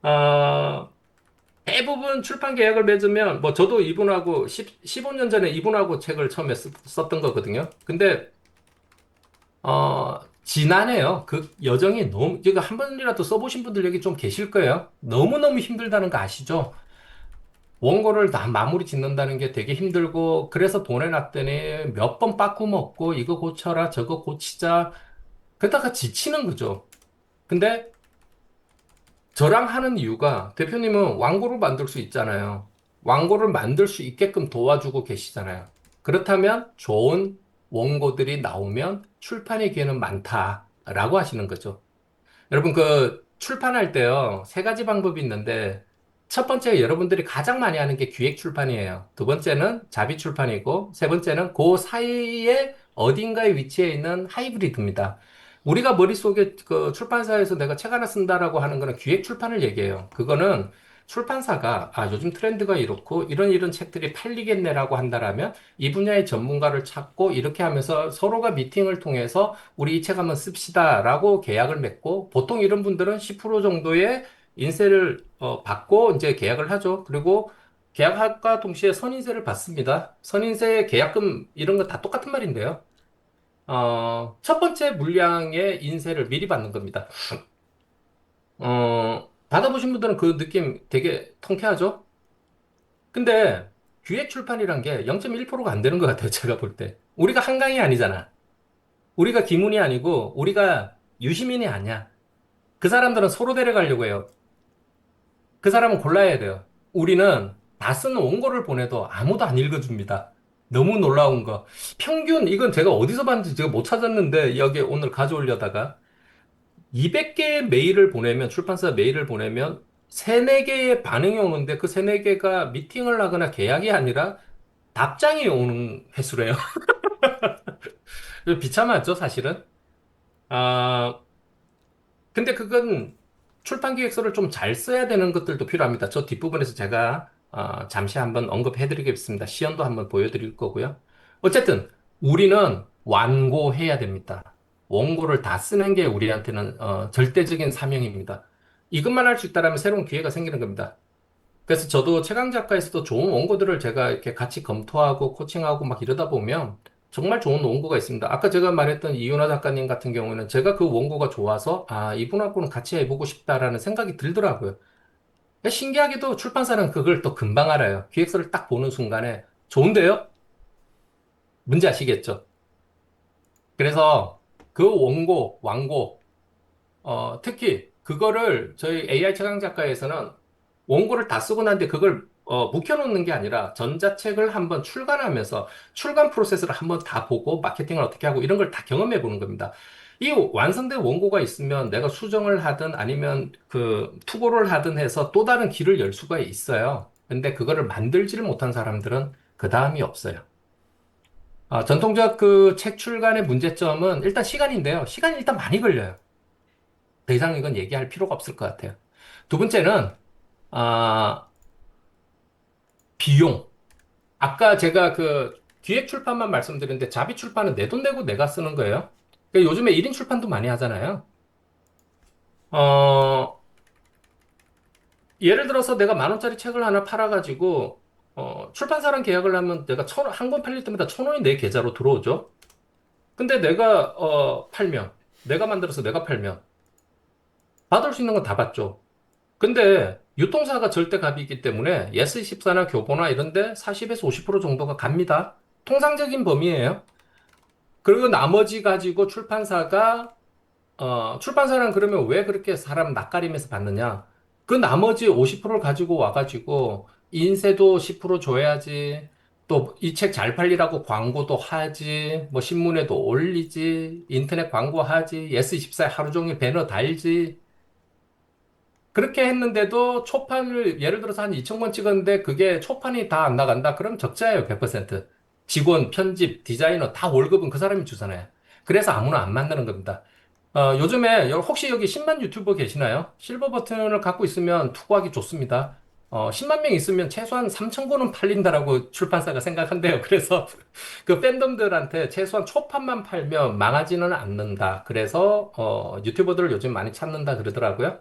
아, 대부분 출판 계약을 맺으면 뭐 저도 이분하고 15년 전에 이분하고 책을 처음에 썼던 거거든요. 근데 지난해요. 그 여정이 너무, 이거 한 번이라도 써보신 분들 여기 좀 계실 거예요. 너무너무 힘들다는 거 아시죠? 원고를 다 마무리 짓는다는 게 되게 힘들고, 그래서 보내놨더니 몇 번 빠꾸 먹고, 이거 고쳐라, 저거 고치자. 그러다가 지치는 거죠. 근데 저랑 하는 이유가 대표님은 왕고를 만들 수 있잖아요. 왕고를 만들 수 있게끔 도와주고 계시잖아요. 그렇다면 좋은 원고들이 나오면 출판의 기회는 많다라고 하시는 거죠. 여러분, 출판할 때요, 세 가지 방법이 있는데, 첫 번째, 여러분들이 가장 많이 하는 게 기획 출판이에요. 두 번째는 자비 출판이고, 세 번째는 그 사이에 어딘가에 위치해 있는 하이브리드입니다. 우리가 머릿속에 출판사에서 내가 책 하나 쓴다라고 하는 거는 기획 출판을 얘기해요. 그거는 출판사가, 요즘 트렌드가 이렇고, 이런 책들이 팔리겠네라고 한다라면, 이 분야의 전문가를 찾고, 이렇게 하면서 서로가 미팅을 통해서 우리 이 책 한번 씁시다라고 계약을 맺고 보통 이런 분들은 10% 정도의 인세를 받고 이제 계약을 하죠. 그리고 계약과 동시에 선인세를 받습니다. 선인세, 계약금 이런 거 다 똑같은 말인데요. 첫 번째 물량의 인세를 미리 받는 겁니다. 받아보신 분들은 그 느낌 되게 통쾌하죠? 근데 기획 출판이란 게 0.1%가 안 되는 것 같아요. 제가 볼 때. 우리가 한강이 아니잖아. 우리가 기문이 아니고 우리가 유시민이 아니야. 그 사람들은 서로 데려가려고 해요. 그 사람은 골라야 돼요. 우리는 다 쓴 원고를 보내도 아무도 안 읽어줍니다. 너무 놀라운 거. 평균, 이건 제가 어디서 봤는지 제가 못 찾았는데, 여기 오늘 가져오려다가, 200개의 메일을 보내면, 출판사 메일을 보내면, 3, 4개의 반응이 오는데, 그 3, 4개가 미팅을 하거나 계약이 아니라 답장이 오는 횟수래요. 비참하죠, 사실은? 아, 근데 그건 출판 기획서를 좀 잘 써야 되는 것들도 필요합니다. 저 뒷부분에서 제가 잠시 한번 언급해 드리겠습니다. 시연도 한번 보여드릴 거고요. 어쨌든 우리는 완고해야 됩니다. 원고를 다 쓰는 게 우리한테는 절대적인 사명입니다. 이것만 할 수 있다면 새로운 기회가 생기는 겁니다. 그래서 저도 최강 작가에서도 좋은 원고들을 제가 이렇게 같이 검토하고 코칭하고 막 이러다 보면 정말 좋은 원고가 있습니다. 아까 제가 말했던 이윤아 작가님 같은 경우에는 제가 그 원고가 좋아서 이분하고는 같이 해보고 싶다라는 생각이 들더라고요. 근데 신기하게도 출판사는 그걸 또 금방 알아요. 기획서를 딱 보는 순간에 좋은데요? 문제 아시겠죠? 그래서 그 원고, 완고, 특히 그거를 저희 AI 최강 작가에서는 원고를 다 쓰고 난데 그걸 묵혀놓는 게 아니라 전자책을 한번 출간하면서 출간 프로세스를 한번 다 보고 마케팅을 어떻게 하고 이런 걸 다 경험해 보는 겁니다. 이 완성된 원고가 있으면 내가 수정을 하든 아니면 그 투고를 하든 해서 또 다른 길을 열 수가 있어요. 근데 그거를 만들지를 못한 사람들은 그 다음이 없어요. 전통적 그 책 출간의 문제점은 일단 시간인데요. 시간이 일단 많이 걸려요. 더 이상 이건 얘기할 필요가 없을 것 같아요. 두 번째는, 아, 비용. 아까 제가 그 기획 출판만 말씀드렸는데 자비 출판은 내 돈 내고 내가 쓰는 거예요. 요즘에 1인 출판도 많이 하잖아요. 어, 예를 들어서 내가 10,000원짜리 책을 하나 팔아가지고, 출판사랑 계약을 하면 내가 한 권 팔릴 때마다 1,000원이 내 계좌로 들어오죠. 근데 내가, 팔면, 내가 만들어서 내가 팔면, 받을 수 있는 건 다 받죠. 근데 유통사가 절대 갑이기 때문에 예스24나 교보나 이런 데 40에서 50% 정도가 갑니다. 통상적인 범위예요. 그리고 나머지 가지고 출판사는 그러면 왜 그렇게 사람 낯가림해서 받느냐? 그 나머지 50%를 가지고 와가지고 인세도 10% 줘야지. 또 이 책 잘 팔리라고 광고도 하지. 뭐 신문에도 올리지. 인터넷 광고하지. 예스24에 하루 종일 배너 달지. 그렇게 했는데도 초판을 예를 들어서 한 2천 권 찍었는데 그게 초판이 다 안 나간다? 그럼 적자예요, 100%. 직원, 편집, 디자이너 다 월급은 그 사람이 주잖아요. 그래서 아무나 안 만드는 겁니다. 요즘에 혹시 여기 10만 유튜버 계시나요? 실버 버튼을 갖고 있으면 투고하기 좋습니다. 10만 명 있으면 최소한 3천 권은 팔린다라고 출판사가 생각한대요. 그래서 그 팬덤들한테 최소한 초판만 팔면 망하지는 않는다. 그래서 유튜버들을 요즘 많이 찾는다 그러더라고요.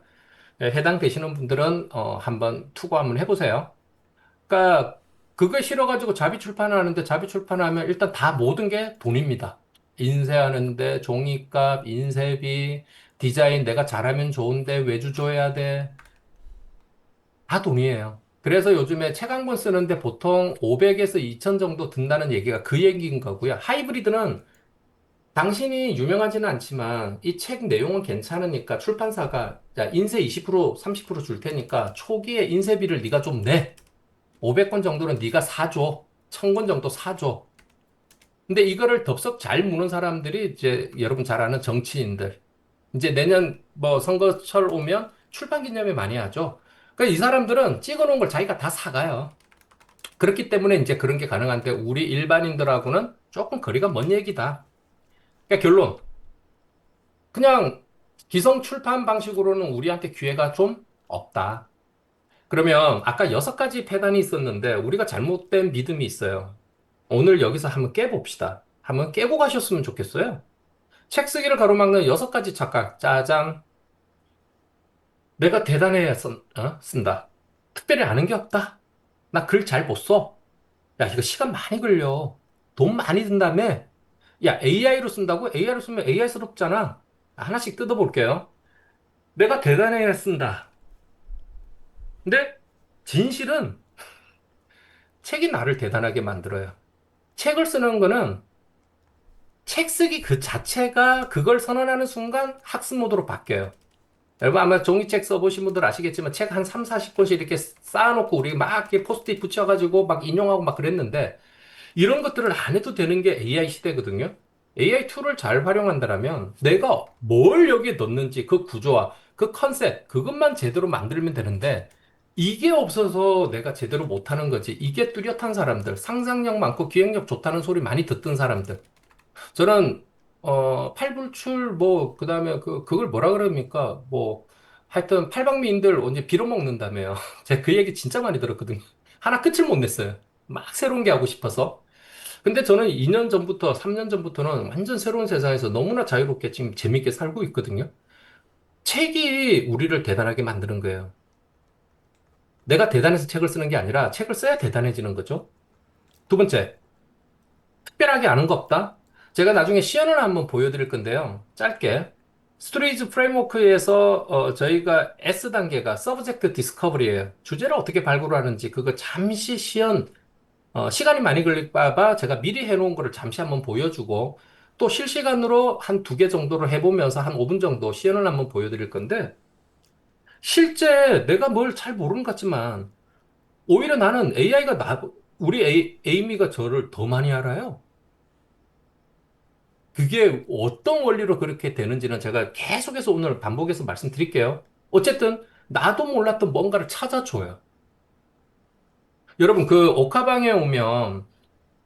해당되시는 분들은 한번 투고 한번 해보세요. 그러니까 그거 싫어가지고 자비 출판을 하는데 자비 출판하면 일단 다 모든 게 돈입니다. 인쇄하는데 종이값, 인쇄비, 디자인 내가 잘하면 좋은데 외주 줘야 돼. 다 돈이에요. 그래서 요즘에 책 한 권 쓰는데 보통 500에서 2천 정도 든다는 얘기가 그 얘기인 거고요. 하이브리드는 당신이 유명하지는 않지만 이 책 내용은 괜찮으니까 출판사가 야, 인쇄 20%, 30% 줄 테니까 초기에 인쇄비를 네가 좀 내. 500권 정도는 네가 사줘. 1,000권 정도 사줘. 근데 이거를 덥석 잘 무는 사람들이 이제 여러분 잘 아는 정치인들. 이제 내년 뭐 선거철 오면 출판 기념회 많이 하죠. 그러니까 이 사람들은 찍어 놓은 걸 자기가 다 사가요. 그렇기 때문에 이제 그런 게 가능한데 우리 일반인들하고는 조금 거리가 먼 얘기다. 그러니까 결론. 그냥 기성 출판 방식으로는 우리한테 기회가 좀 없다. 그러면 아까 6가지 패단이 있었는데 우리가 잘못된 믿음이 있어요. 오늘 여기서 한번 깨봅시다. 한번 깨고 가셨으면 좋겠어요. 책 쓰기를 가로막는 6가지 착각. 짜장. 내가 대단해야 쓴다. 특별히 아는 게 없다. 나 글 잘 못 써. 야, 이거 시간 많이 걸려. 돈 많이 든 다음에, 야, AI로 쓴다고? AI로 쓰면 AI스럽잖아. 하나씩 뜯어볼게요. 내가 대단해야 쓴다. 근데 진실은 책이 나를 대단하게 만들어요. 책을 쓰는 거는 책 쓰기 그 자체가 그걸 선언하는 순간 학습 모드로 바뀌어요. 여러분 아마 종이책 써보신 분들 아시겠지만 책 한 3, 40권씩 이렇게 쌓아놓고 우리 막 이렇게 포스트잇 붙여가지고 막 인용하고 막 그랬는데 이런 것들을 안 해도 되는 게 AI 시대거든요. AI 툴을 잘 활용한다면 내가 뭘 여기에 넣는지 그 구조와 그 컨셉 그것만 제대로 만들면 되는데 이게 없어서 내가 제대로 못하는 거지. 이게 뚜렷한 사람들, 상상력 많고 기획력 좋다는 소리 많이 듣던 사람들. 저는 팔불출 뭐 그다음에 그걸 뭐라 그럽니까? 뭐 하여튼 팔방미인들 언제 빌어먹는다며요. 제가 그 얘기 진짜 많이 들었거든요. 하나 끝을 못 냈어요. 막 새로운 게 하고 싶어서. 근데 저는 2년 전부터 3년 전부터는 완전 새로운 세상에서 너무나 자유롭게 지금 재밌게 살고 있거든요. 책이 우리를 대단하게 만드는 거예요. 내가 대단해서 책을 쓰는 게 아니라 책을 써야 대단해지는 거죠. 두 번째, 특별하게 아는 거 없다? 제가 나중에 시연을 한번 보여드릴 건데요. 짧게. 스토리지 프레임워크에서 저희가 S 단계가 서브젝트 디스커버리예요. 주제를 어떻게 발굴하는지 그거 잠시 시연 시간이 많이 걸릴까 봐 제가 미리 해놓은 거를 잠시 한번 보여주고 또 실시간으로 한 2개 정도를 해보면서 한 5분 정도 시연을 한번 보여드릴 건데 실제 내가 뭘 잘 모르는 것 같지만, 오히려 나는 우리 에이미가 저를 더 많이 알아요. 그게 어떤 원리로 그렇게 되는지는 제가 계속해서 오늘 반복해서 말씀드릴게요. 어쨌든, 나도 몰랐던 뭔가를 찾아줘요. 여러분, 그 옥하방에 오면,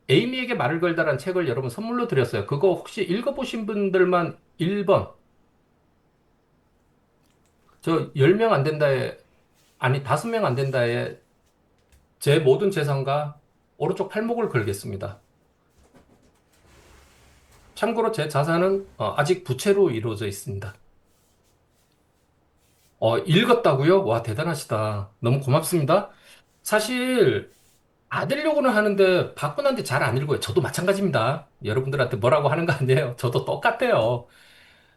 에이미에게 말을 걸다라는 책을 여러분 선물로 드렸어요. 그거 혹시 읽어보신 분들만 1번, 저 10명 안 된다에, 아니 5명 안 된다에 제 모든 재산과 오른쪽 팔목을 걸겠습니다. 참고로 제 자산은 아직 부채로 이루어져 있습니다. 읽었다고요? 와, 대단하시다. 너무 고맙습니다. 사실 받으려고는 하는데 받고 난 뒤 잘 안 읽어요. 저도 마찬가지입니다. 여러분들한테 뭐라고 하는 거 아니에요. 저도 똑같아요.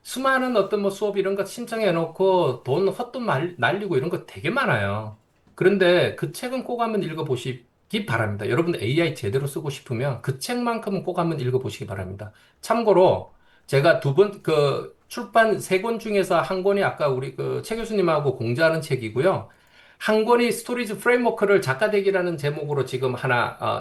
수많은 어떤 뭐 수업 이런 거 신청해 놓고 돈 헛돈 날리고 이런 거 되게 많아요. 그런데 그 책은 꼭 한번 읽어보시기 바랍니다. 여러분 AI 제대로 쓰고 싶으면 그 책만큼은 꼭 한번 읽어보시기 바랍니다. 참고로 제가 출판 3권 중에서 한 권이 아까 우리 그 최 교수님하고 공유하는 책이고요. 한 권이 스토리지 프레임워크를 작가되기라는 제목으로 지금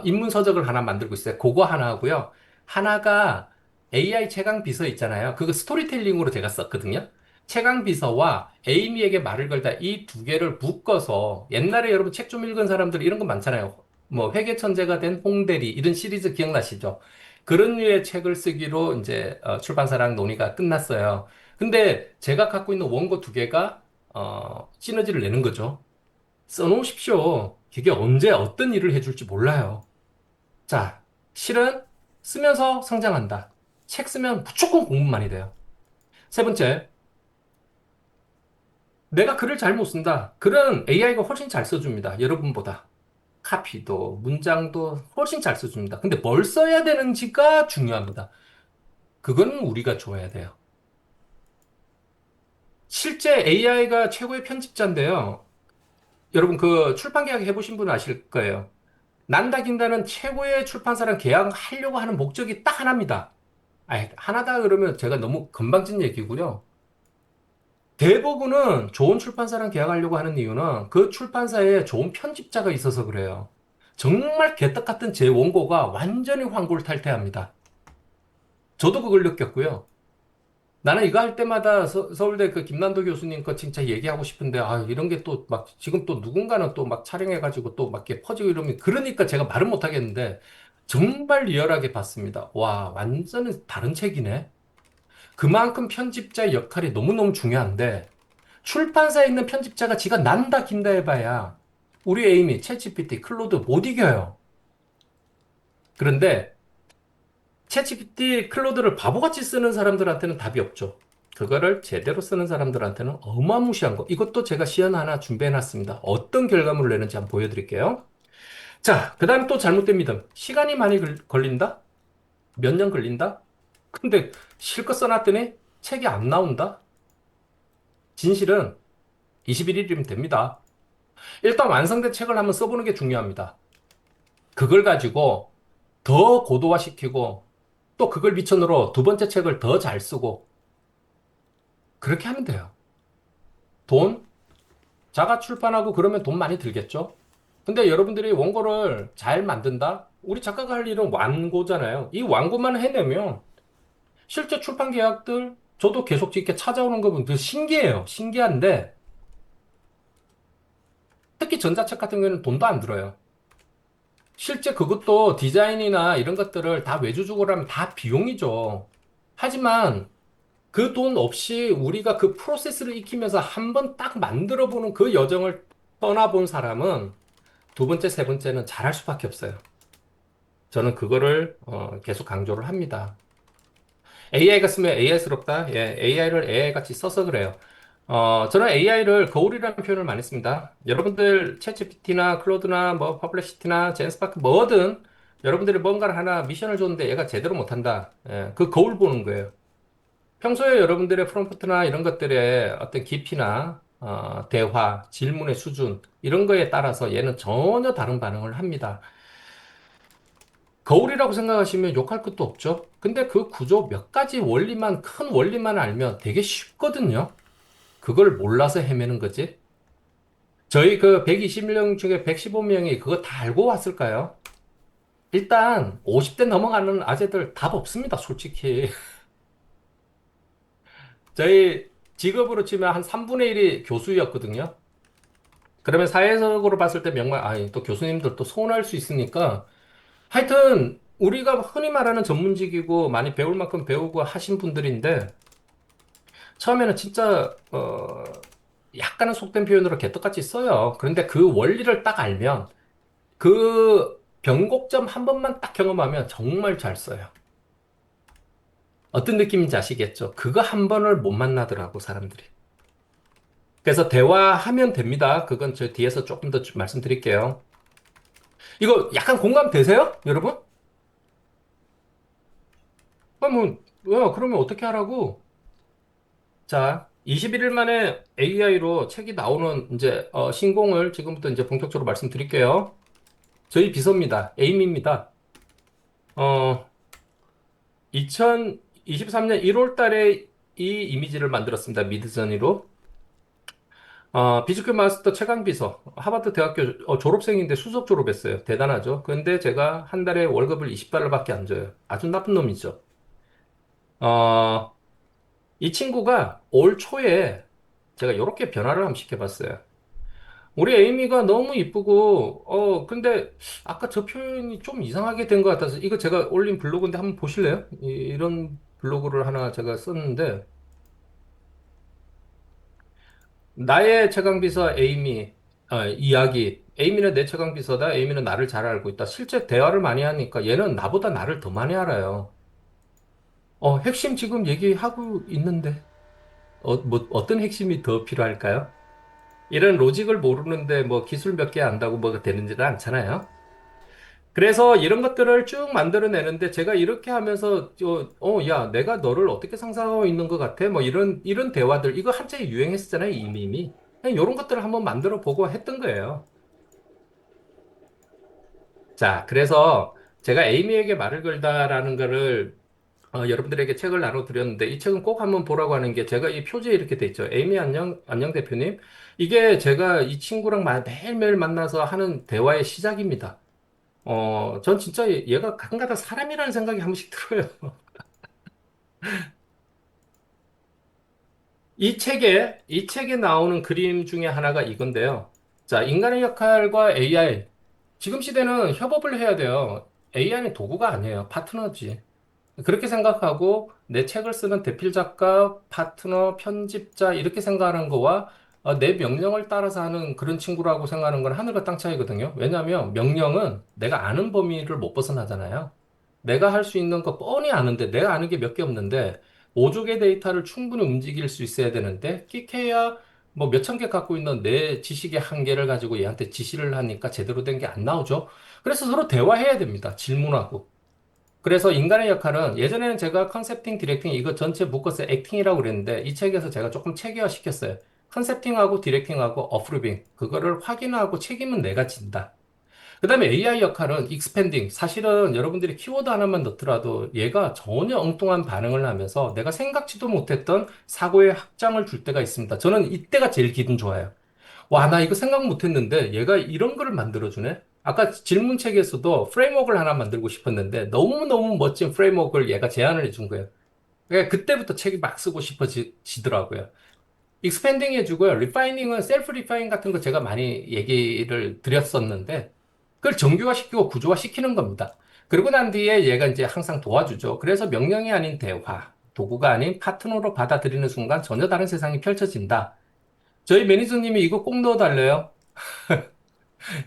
입문서적을 하나 만들고 있어요. 그거 하나 하고요. 하나가 AI 최강 비서 있잖아요. 그거 스토리텔링으로 제가 썼거든요. 최강 비서와 에이미에게 말을 걸다 이 두 개를 묶어서 옛날에 여러분 책 좀 읽은 사람들 이런 거 많잖아요. 뭐 회계천재가 된 홍대리 이런 시리즈 기억나시죠? 그런 류의 책을 쓰기로 이제 출판사랑 논의가 끝났어요. 근데 제가 갖고 있는 원고 두 개가 시너지를 내는 거죠. 써놓으십시오. 그게 언제 어떤 일을 해줄지 몰라요. 자, 실은 쓰면서 성장한다. 책 쓰면 무조건 공부 많이 돼요. 세 번째, 내가 글을 잘 못 쓴다. 글은 AI가 훨씬 잘 써줍니다. 여러분보다. 카피도, 문장도 훨씬 잘 써줍니다. 근데 뭘 써야 되는지가 중요합니다. 그건 우리가 줘야 돼요. 실제 AI가 최고의 편집자인데요. 여러분 그 출판 계약 해보신 분 아실 거예요. 난다긴다는 최고의 출판사랑 계약하려고 하는 목적이 딱 하나입니다. 아니, 하나다 그러면 제가 너무 건방진 얘기고요. 대부분은 좋은 출판사랑 계약하려고 하는 이유는 그 출판사에 좋은 편집자가 있어서 그래요. 정말 개떡 같은 제 원고가 완전히 환골탈태합니다. 저도 그걸 느꼈고요. 나는 이거 할 때마다 서울대 그 김난도 교수님 거 진짜 얘기하고 싶은데, 이런 게 또 막, 지금 또 누군가는 또 막 촬영해가지고 또 막 이렇게 퍼지고 이러면, 그러니까 제가 말은 못 하겠는데, 정말 리얼하게 봤습니다. 와, 완전히 다른 책이네. 그만큼 편집자 역할이 너무너무 중요한데, 출판사에 있는 편집자가 지가 난다 긴다 해봐야 우리 에이미, 챗GPT, 클로드 못 이겨요. 그런데 챗GPT, 클로드를 바보같이 쓰는 사람들한테는 답이 없죠. 그거를 제대로 쓰는 사람들한테는 어마무시한 거. 이것도 제가 시연 하나 준비해놨습니다. 어떤 결과물을 내는지 한번 보여드릴게요. 자, 그 다음에 또 잘못된 믿음. 시간이 많이 걸린다? 몇 년 걸린다? 근데 실컷 써놨더니 책이 안 나온다? 진실은 21일이면 됩니다. 일단 완성된 책을 한번 써보는 게 중요합니다. 그걸 가지고 더 고도화시키고 또 그걸 미천으로 두 번째 책을 더 잘 쓰고 그렇게 하면 돼요. 돈, 자가 출판하고 그러면 돈 많이 들겠죠? 근데 여러분들이 원고를 잘 만든다? 우리 작가가 할 일은 완고잖아요. 이 완고만 해내면 실제 출판 계약들 저도 계속 이렇게 찾아오는 거 보면 신기해요. 신기한데 특히 전자책 같은 경우에는 돈도 안 들어요. 실제 그것도 디자인이나 이런 것들을 다 외주주고 하면 다 비용이죠. 하지만 그 돈 없이 우리가 그 프로세스를 익히면서 한번 딱 만들어 보는 그 여정을 떠나본 사람은 두 번째, 세 번째는 잘할 수밖에 없어요. 저는 그거를 계속 강조를 합니다. AI가 쓰면 AI스럽다? 예, AI를 AI 같이 써서 그래요. 저는 AI를 거울이라는 표현을 많이 씁니다. 여러분들 챗GPT나 클로드나 뭐 퍼플렉시티나 젠스파크 뭐든 여러분들이 뭔가를 하나 미션을 줬는데 얘가 제대로 못한다. 예, 그 거울 보는 거예요. 평소에 여러분들의 프롬프트나 이런 것들의 어떤 깊이나 대화, 질문의 수준 이런 거에 따라서 얘는 전혀 다른 반응을 합니다. 거울이라고 생각하시면 욕할 것도 없죠. 근데 그 구조 몇 가지 원리만, 큰 원리만 알면 되게 쉽거든요. 그걸 몰라서 헤매는 거지. 저희 그 120명 중에 115명이 그거 다 알고 왔을까요? 일단 50대 넘어가는 아재들 답 없습니다, 솔직히. 저희 직업으로 치면 한 3분의 1이 교수였거든요. 그러면 사회적으로 봤을 때 아니, 또 교수님들 또 서운할 수 있으니까. 하여튼, 우리가 흔히 말하는 전문직이고 많이 배울 만큼 배우고 하신 분들인데, 처음에는 진짜, 약간은 속된 표현으로 개떡같이 써요. 그런데 그 원리를 딱 알면, 그 변곡점 한 번만 딱 경험하면 정말 잘 써요. 어떤 느낌인지 아시겠죠? 그거 한 번을 못 만나더라고, 사람들이. 그래서 대화하면 됩니다. 그건 저 뒤에서 조금 더 말씀드릴게요. 이거 약간 공감 되세요? 여러분? 그러면 어떻게 하라고? 자, 21일 만에 AI로 책이 나오는 이제 신공을 지금부터 이제 본격적으로 말씀드릴게요. 저희 비서입니다. 에임입니다. 어, 2023년 1월 달에 이 이미지를 만들었습니다. 미드저니로. 비즈큐 마스터 최강 비서. 하버드 대학교 졸업생인데 수석 졸업했어요. 대단하죠. 근데 제가 한 달에 월급을 20달러밖에 안 줘요. 아주 나쁜 놈이죠. 어, 이 친구가 올 초에 제가 이렇게 변화를 한번 시켜봤어요. 우리 에이미가 너무 이쁘고, 근데 아까 저 표현이 좀 이상하게 된 것 같아서 이거 제가 올린 블로그인데 한번 보실래요? 이런 블로그를 하나 제가 썼는데, 나의 최강비서 에이미, 이야기. 에이미는 내 최강비서다. 에이미는 나를 잘 알고 있다. 실제 대화를 많이 하니까 얘는 나보다 나를 더 많이 알아요. 핵심 지금 얘기하고 있는데, 어떤 핵심이 더 필요할까요? 이런 로직을 모르는데 뭐 기술 몇 개 안다고 뭐가 되는지는 않잖아요. 그래서 이런 것들을 쭉 만들어내는데 제가 이렇게 하면서, 야, 내가 너를 어떻게 상상하고 있는 것 같아? 뭐 이런 대화들, 이거 한창 유행했었잖아요, 이미. 그냥 이런 것들을 한번 만들어 보고 했던 거예요. 자, 그래서 제가 에이미에게 말을 걸다라는 거를 여러분들에게 책을 나눠드렸는데 이 책은 꼭 한번 보라고 하는 게 제가 이 표지에 이렇게 돼 있죠. 에이미 안녕 대표님. 이게 제가 이 친구랑 매일매일 만나서 하는 대화의 시작입니다. 전 진짜 얘가 가끔가다 사람이라는 생각이 한 번씩 들어요. 이 책에 나오는 그림 중에 하나가 이건데요. 자, 인간의 역할과 AI. 지금 시대는 협업을 해야 돼요. AI는 도구가 아니에요. 파트너지. 그렇게 생각하고 내 책을 쓰는 대필 작가, 파트너, 편집자 이렇게 생각하는 거와 내 명령을 따라서 하는 그런 친구라고 생각하는 건 하늘과 땅 차이거든요. 왜냐하면 명령은 내가 아는 범위를 못 벗어나잖아요. 내가 할 수 있는 거 뻔히 아는데 내가 아는 게 몇 개 없는데 5조 개 데이터를 충분히 움직일 수 있어야 되는데 끼케야 뭐 몇천 개 갖고 있는 내 지식의 한계를 가지고 얘한테 지시를 하니까 제대로 된 게 안 나오죠. 그래서 서로 대화해야 됩니다. 질문하고. 그래서 인간의 역할은 예전에는 제가 컨셉팅, 디렉팅 이거 전체 묶어서 액팅이라고 그랬는데 이 책에서 제가 조금 체계화 시켰어요. 컨셉팅하고 디렉팅하고 어프로빙 그거를 확인하고 책임은 내가 진다. 그다음에 AI 역할은 익스펜딩. 사실은 여러분들이 키워드 하나만 넣더라도 얘가 전혀 엉뚱한 반응을 하면서 내가 생각지도 못했던 사고의 확장을 줄 때가 있습니다. 저는 이때가 제일 기분 좋아요. 와, 나 이거 생각 못 했는데 얘가 이런 거를 만들어주네? 아까 질문책에서도 프레임워크를 하나 만들고 싶었는데 너무너무 멋진 프레임워크를 얘가 제안을 해준 거예요. 그러니까 그때부터 책이 막 쓰고 싶어지더라고요. 익스펜딩 해주고요. 리파이닝은 셀프 리파이닝 같은 거 제가 많이 얘기를 드렸었는데 그걸 정교화시키고 구조화시키는 겁니다. 그러고 난 뒤에 얘가 이제 항상 도와주죠. 그래서 명령이 아닌 대화, 도구가 아닌 파트너로 받아들이는 순간 전혀 다른 세상이 펼쳐진다. 저희 매니저님이 이거 꼭 넣어달래요.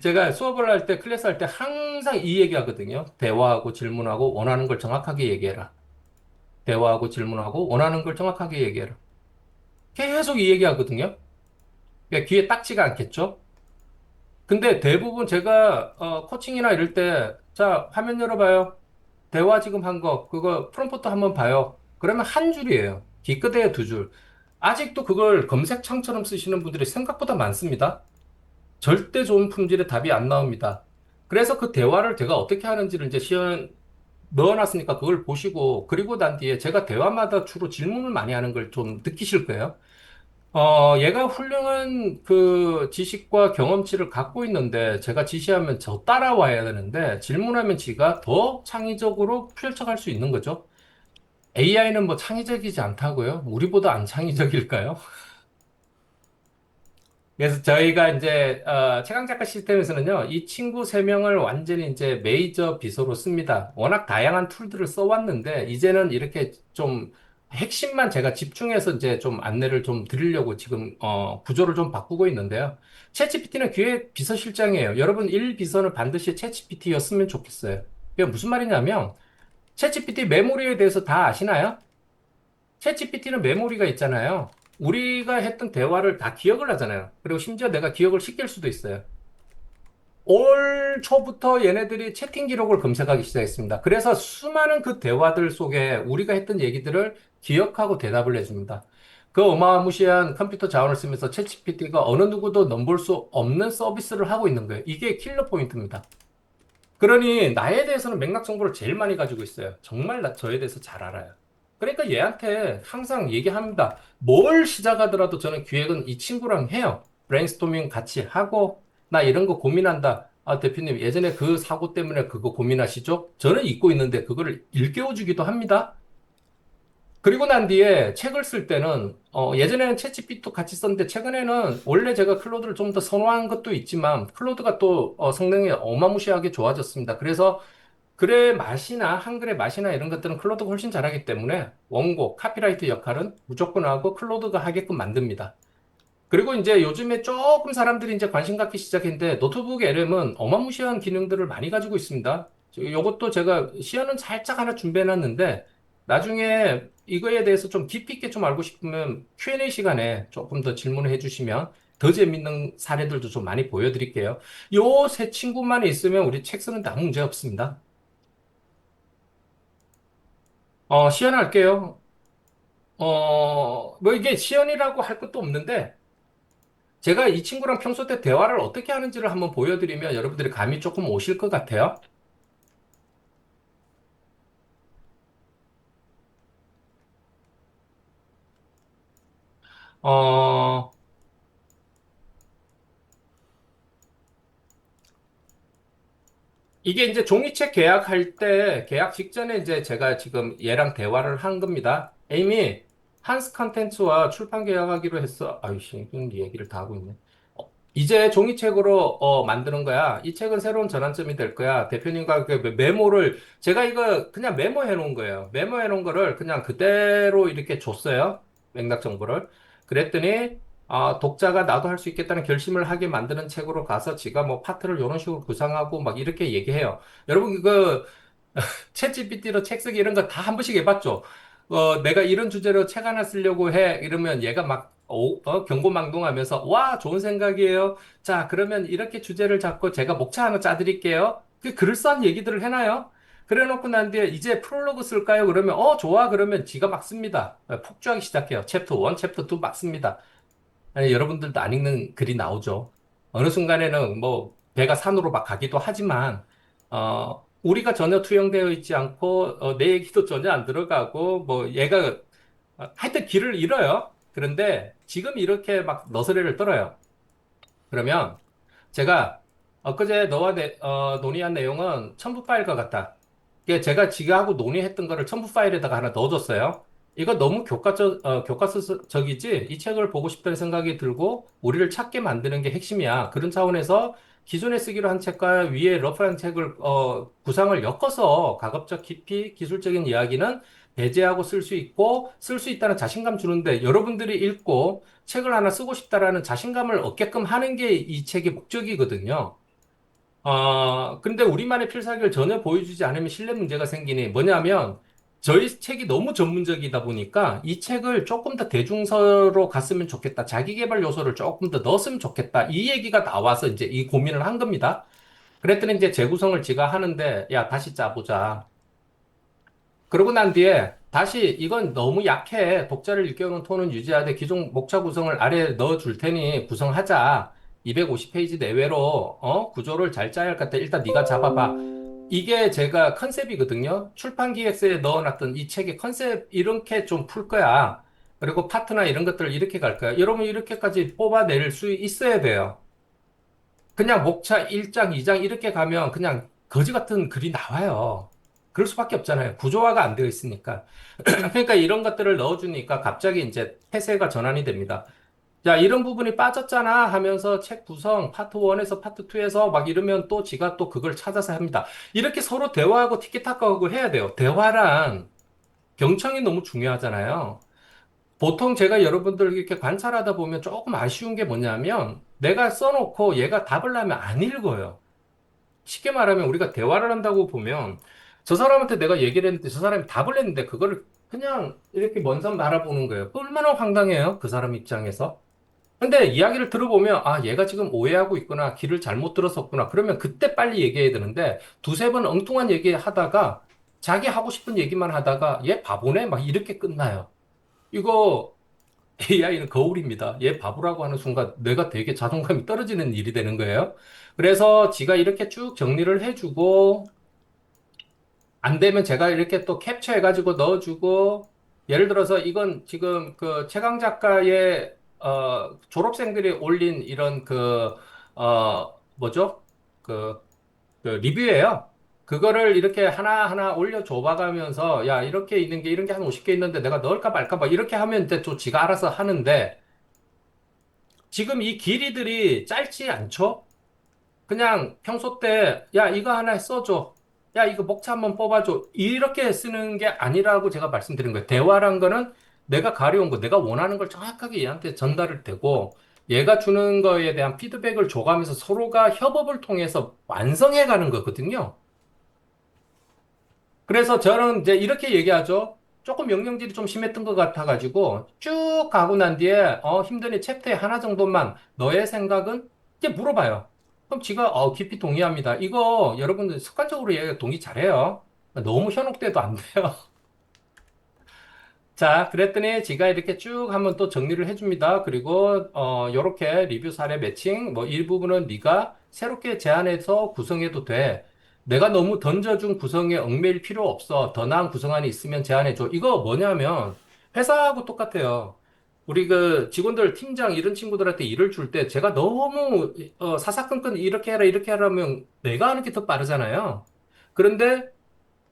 제가 수업을 할 때, 클래스 할 때 항상 이 얘기 하거든요. 대화하고 질문하고 원하는 걸 정확하게 얘기해라. 대화하고 질문하고 원하는 걸 정확하게 얘기해라. 계속 이 얘기 하거든요. 그러니까 귀에 딱지가 않겠죠? 근데 대부분 제가 코칭이나 이럴 때, 자, 화면 열어봐요. 대화 지금 한 거, 그거 프롬프트 한번 봐요. 그러면 한 줄이에요. 기껏해야 두 줄. 아직도 그걸 검색창처럼 쓰시는 분들이 생각보다 많습니다. 절대 좋은 품질의 답이 안 나옵니다. 그래서 그 대화를 제가 어떻게 하는지를 이제 시연 넣어놨으니까 그걸 보시고, 그리고 난 뒤에 제가 대화마다 주로 질문을 많이 하는 걸 좀 느끼실 거예요. 얘가 훌륭한 그 지식과 경험치를 갖고 있는데 제가 지시하면 저 따라와야 되는데 질문하면 지가 더 창의적으로 펼쳐갈 수 있는 거죠. AI는 뭐 창의적이지 않다고요? 우리보다 안 창의적일까요? 그래서 저희가 이제 최강작가 시스템에서는요, 이 친구 세 명을 완전히 이제 메이저 비서로 씁니다. 워낙 다양한 툴들을 써왔는데 이제는 이렇게 좀 핵심만 제가 집중해서 이제 좀 안내를 좀 드리려고 지금 구조를 좀 바꾸고 있는데요. 챗GPT는 기획 비서실장이에요. 여러분 1비서는 반드시 챗GPT였으면 좋겠어요. 그게 무슨 말이냐면 챗GPT 메모리에 대해서 다 아시나요? 챗GPT는 메모리가 있잖아요. 우리가 했던 대화를 다 기억을 하잖아요. 그리고 심지어 내가 기억을 시킬 수도 있어요. 올 초부터 얘네들이 채팅 기록을 검색하기 시작했습니다. 그래서 수많은 그 대화들 속에 우리가 했던 얘기들을 기억하고 대답을 해줍니다. 그 어마무시한 컴퓨터 자원을 쓰면서 챗GPT가 어느 누구도 넘볼 수 없는 서비스를 하고 있는 거예요. 이게 킬러 포인트입니다. 그러니 나에 대해서는 맥락 정보를 제일 많이 가지고 있어요. 정말 저에 대해서 잘 알아요. 그러니까 얘한테 항상 얘기합니다. 뭘 시작하더라도 저는 기획은 이 친구랑 해요. 브레인스토밍 같이 하고 나 이런 거 고민한다. 아, 대표님 예전에 그 사고 때문에 그거 고민하시죠? 저는 잊고 있는데 그거를 일깨워 주기도 합니다. 그리고 난 뒤에 책을 쓸 때는 예전에는 챗GPT도 같이 썼는데 최근에는 원래 제가 클로드를 좀 더 선호한 것도 있지만 클로드가 또 성능이 어마무시하게 좋아졌습니다. 그래서 글의 맛이나 한글의 맛이나 이런 것들은 클로드가 훨씬 잘하기 때문에 원고, 카피라이트 역할은 무조건 하고 클로드가 하게끔 만듭니다. 그리고 이제 요즘에 조금 사람들이 이제 관심 갖기 시작했는데 노트북 LM은 어마무시한 기능들을 많이 가지고 있습니다. 요것도 제가 시연은 살짝 하나 준비해놨는데 나중에 이거에 대해서 좀 깊이 있게 좀 알고 싶으면 Q&A 시간에 조금 더 질문을 해주시면 더 재밌는 사례들도 좀 많이 보여드릴게요. 요 세 친구만 있으면 우리 책 쓰는데 아무 문제 없습니다. 시연할게요. 뭐 이게 시연이라고 할 것도 없는데 제가 이 친구랑 평소 때 대화를 어떻게 하는지를 한번 보여드리면 여러분들이 감이 조금 오실 것 같아요. 어, 이게 이제 종이책 계약할 때, 계약 직전에 이제 제가 지금 얘랑 대화를 한 겁니다. 에이미, 한스 컨텐츠와 출판 계약하기로 했어. 아유씨, 이 얘기를 다 하고 있네. 이제 종이책으로 만드는 거야. 이 책은 새로운 전환점이 될 거야. 대표님과 그 메모를, 제가 이거 그냥 메모해 놓은 거예요. 메모해 놓은 거를 그냥 그대로 이렇게 줬어요. 맥락 정보를. 그랬더니, 독자가 나도 할 수 있겠다는 결심을 하게 만드는 책으로 가서 지가 뭐 파트를 이런 식으로 구상하고 막 이렇게 얘기해요. 여러분, 그, 챗GPT로 책 쓰기 이런 거 다 한 번씩 해봤죠? 내가 이런 주제로 책 하나 쓰려고 해. 이러면 얘가 막, 경고망동하면서, 와, 좋은 생각이에요. 자, 그러면 이렇게 주제를 잡고 제가 목차 하나 짜드릴게요. 그 그럴싸한 얘기들을 해놔요. 그래 놓고 난 뒤에 이제 프롤로그 쓸까요? 그러면, 좋아. 그러면 지가 막 씁니다. 폭주하기 시작해요. 챕터 1, 챕터 2 막 씁니다. 아니, 여러분들도 안 읽는 글이 나오죠. 어느 순간에는 뭐 배가 산으로 막 가기도 하지만 우리가 전혀 투영되어 있지 않고 내 얘기도 전혀 안 들어가고 뭐 얘가 하여튼 길을 잃어요. 그런데 지금 이렇게 막 너스레를 떨어요. 그러면 제가 엊그제 너와 논의한 내용은 첨부 파일과 같다. 이게 제가 지가하고 논의했던 거를 첨부 파일에다가 하나 넣어줬어요. 이거 너무 교과서적이지? 이 책을 보고 싶다는 생각이 들고 우리를 찾게 만드는 게 핵심이야. 그런 차원에서 기존에 쓰기로 한 책과 위에 러프한 책을 구상을 엮어서 가급적 깊이 기술적인 이야기는 배제하고 쓸 수 있고 쓸 수 있다는 자신감 주는데 여러분들이 읽고 책을 하나 쓰고 싶다라는 자신감을 얻게끔 하는 게 이 책의 목적이거든요. 근데 우리만의 필살기를 전혀 보여주지 않으면 신뢰 문제가 생기니 뭐냐면 저희 책이 너무 전문적이다 보니까 이 책을 조금 더 대중서로 갔으면 좋겠다. 자기 개발 요소를 조금 더 넣었으면 좋겠다. 이 얘기가 나와서 이제 이 고민을 한 겁니다. 그랬더니 이제 재구성을 지가 하는데 야, 다시 짜보자. 그러고 난 뒤에 다시 이건 너무 약해. 독자를 일깨우는 톤은 유지하되 기존 목차 구성을 아래에 넣어줄 테니 구성하자. 250페이지 내외로 구조를 잘 짜야 할 것 같아. 일단 네가 잡아봐. 이게 제가 컨셉이거든요. 출판 기획서에 넣어놨던 이 책의 컨셉 이렇게 좀 풀 거야. 그리고 파트나 이런 것들을 이렇게 갈까요? 여러분 이렇게까지 뽑아낼 수 있어야 돼요. 그냥 목차 1장, 2장 이렇게 가면 그냥 거지 같은 글이 나와요. 그럴 수밖에 없잖아요. 구조화가 안 되어 있으니까. 그러니까 이런 것들을 넣어주니까 갑자기 이제 태세가 전환이 됩니다. 야, 이런 부분이 빠졌잖아 하면서 책 구성 파트 1에서 파트 2에서 막 이러면 또 지가 또 그걸 찾아서 합니다. 이렇게 서로 대화하고 티키타카하고 해야 돼요. 대화랑 경청이 너무 중요하잖아요. 보통 제가 여러분들 이렇게 관찰하다 보면 조금 아쉬운 게 뭐냐면 내가 써놓고 얘가 답을 하면 안 읽어요. 쉽게 말하면 우리가 대화를 한다고 보면 저 사람한테 내가 얘기를 했는데 저 사람이 답을 했는데 그거를 그냥 이렇게 먼선 바라보는 거예요. 얼마나 황당해요. 그 사람 입장에서. 근데 이야기를 들어보면, 아, 얘가 지금 오해하고 있구나. 길을 잘못 들었었구나. 그러면 그때 빨리 얘기해야 되는데, 두세 번 엉뚱한 얘기 하다가, 자기 하고 싶은 얘기만 하다가, 얘 바보네? 막 이렇게 끝나요. 이거 AI는 거울입니다. 얘 바보라고 하는 순간, 내가 되게 자존감이 떨어지는 일이 되는 거예요. 그래서 지가 이렇게 쭉 정리를 해주고, 안 되면 제가 이렇게 또 캡처해가지고 넣어주고, 예를 들어서 이건 지금 그 최강 작가의, 졸업생들이 올린 이런 뭐죠? 그, 그 리뷰예요. 그거를 이렇게 하나하나 올려줘봐가면서, 야, 이렇게 있는 게 이런 게 한 50개 있는데 내가 넣을까 말까 봐 이렇게 하면 이제 또 지가 알아서 하는데, 지금 이 길이들이 짧지 않죠? 그냥 평소 때, 야, 이거 하나 써줘. 야, 이거 목차 한번 뽑아줘. 이렇게 쓰는 게 아니라고 제가 말씀드린 거예요. 대화란 거는 내가 가려운 거, 내가 원하는 걸 정확하게 얘한테 전달을 되고, 얘가 주는 거에 대한 피드백을 줘가면서 서로가 협업을 통해서 완성해 가는 거거든요. 그래서 저는 이제 이렇게 얘기하죠. 조금 명령질이 좀 심했던 것 같아가지고 쭉 가고 난 뒤에 힘드니 챕터에 하나 정도만 너의 생각은 이제 물어봐요. 그럼 지가 깊이 동의합니다. 이거 여러분들 습관적으로 얘 동의 잘해요. 너무 현혹돼도 안 돼요. 자, 그랬더니 지가 이렇게 쭉 한번 또 정리를 해줍니다. 그리고 요렇게 리뷰 사례 매칭 뭐 일부분은 네가 새롭게 제안해서 구성해도 돼. 내가 너무 던져준 구성에 얽매일 필요 없어. 더 나은 구성안이 있으면 제안해줘. 이거 뭐냐면 회사하고 똑같아요. 우리 그 직원들, 팀장 이런 친구들한테 일을 줄 때 제가 너무 사사건건 이렇게 해라 이렇게 하라면 내가 하는 게 더 빠르잖아요. 그런데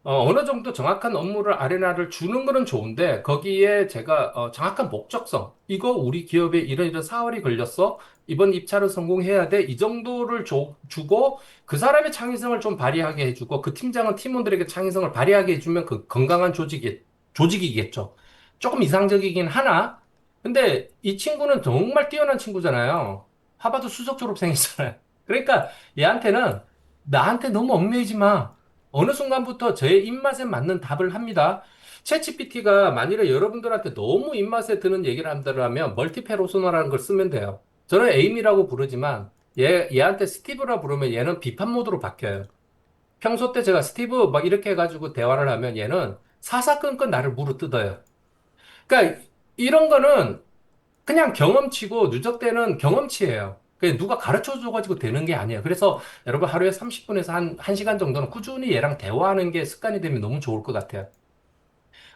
어느 정도 정확한 업무를 아레나를 주는 거는 좋은데, 거기에 제가 정확한 목적성, 이거 우리 기업에 이런 이런 사활이 걸렸어? 이번 입찰을 성공해야 돼? 이 정도를 주고, 그 사람의 창의성을 좀 발휘하게 해주고, 그 팀장은 팀원들에게 창의성을 발휘하게 해주면 그 건강한 조직이겠죠. 조금 이상적이긴 하나, 근데 이 친구는 정말 뛰어난 친구잖아요. 하버드 수석 졸업생이잖아요. 그러니까 얘한테는 나한테 너무 얽매이지 마. 어느 순간부터 제 입맛에 맞는 답을 합니다. 챗GPT가 만일에 여러분들한테 너무 입맛에 드는 얘기를 한다면 멀티페르소나라는 걸 쓰면 돼요. 저는 에임이라고 부르지만 얘한테 스티브라 부르면 얘는 비판 모드로 바뀌어요. 평소 때 제가 스티브 막 이렇게 해가지고 대화를 하면 얘는 사사건건 나를 물어뜯어요. 그러니까 이런 거는 그냥 경험치고 누적되는 경험치예요. 그 누가 가르쳐 줘가지고 되는 게 아니에요. 그래서 여러분 하루에 30분에서 한 1시간 정도는 꾸준히 얘랑 대화하는 게 습관이 되면 너무 좋을 것 같아요.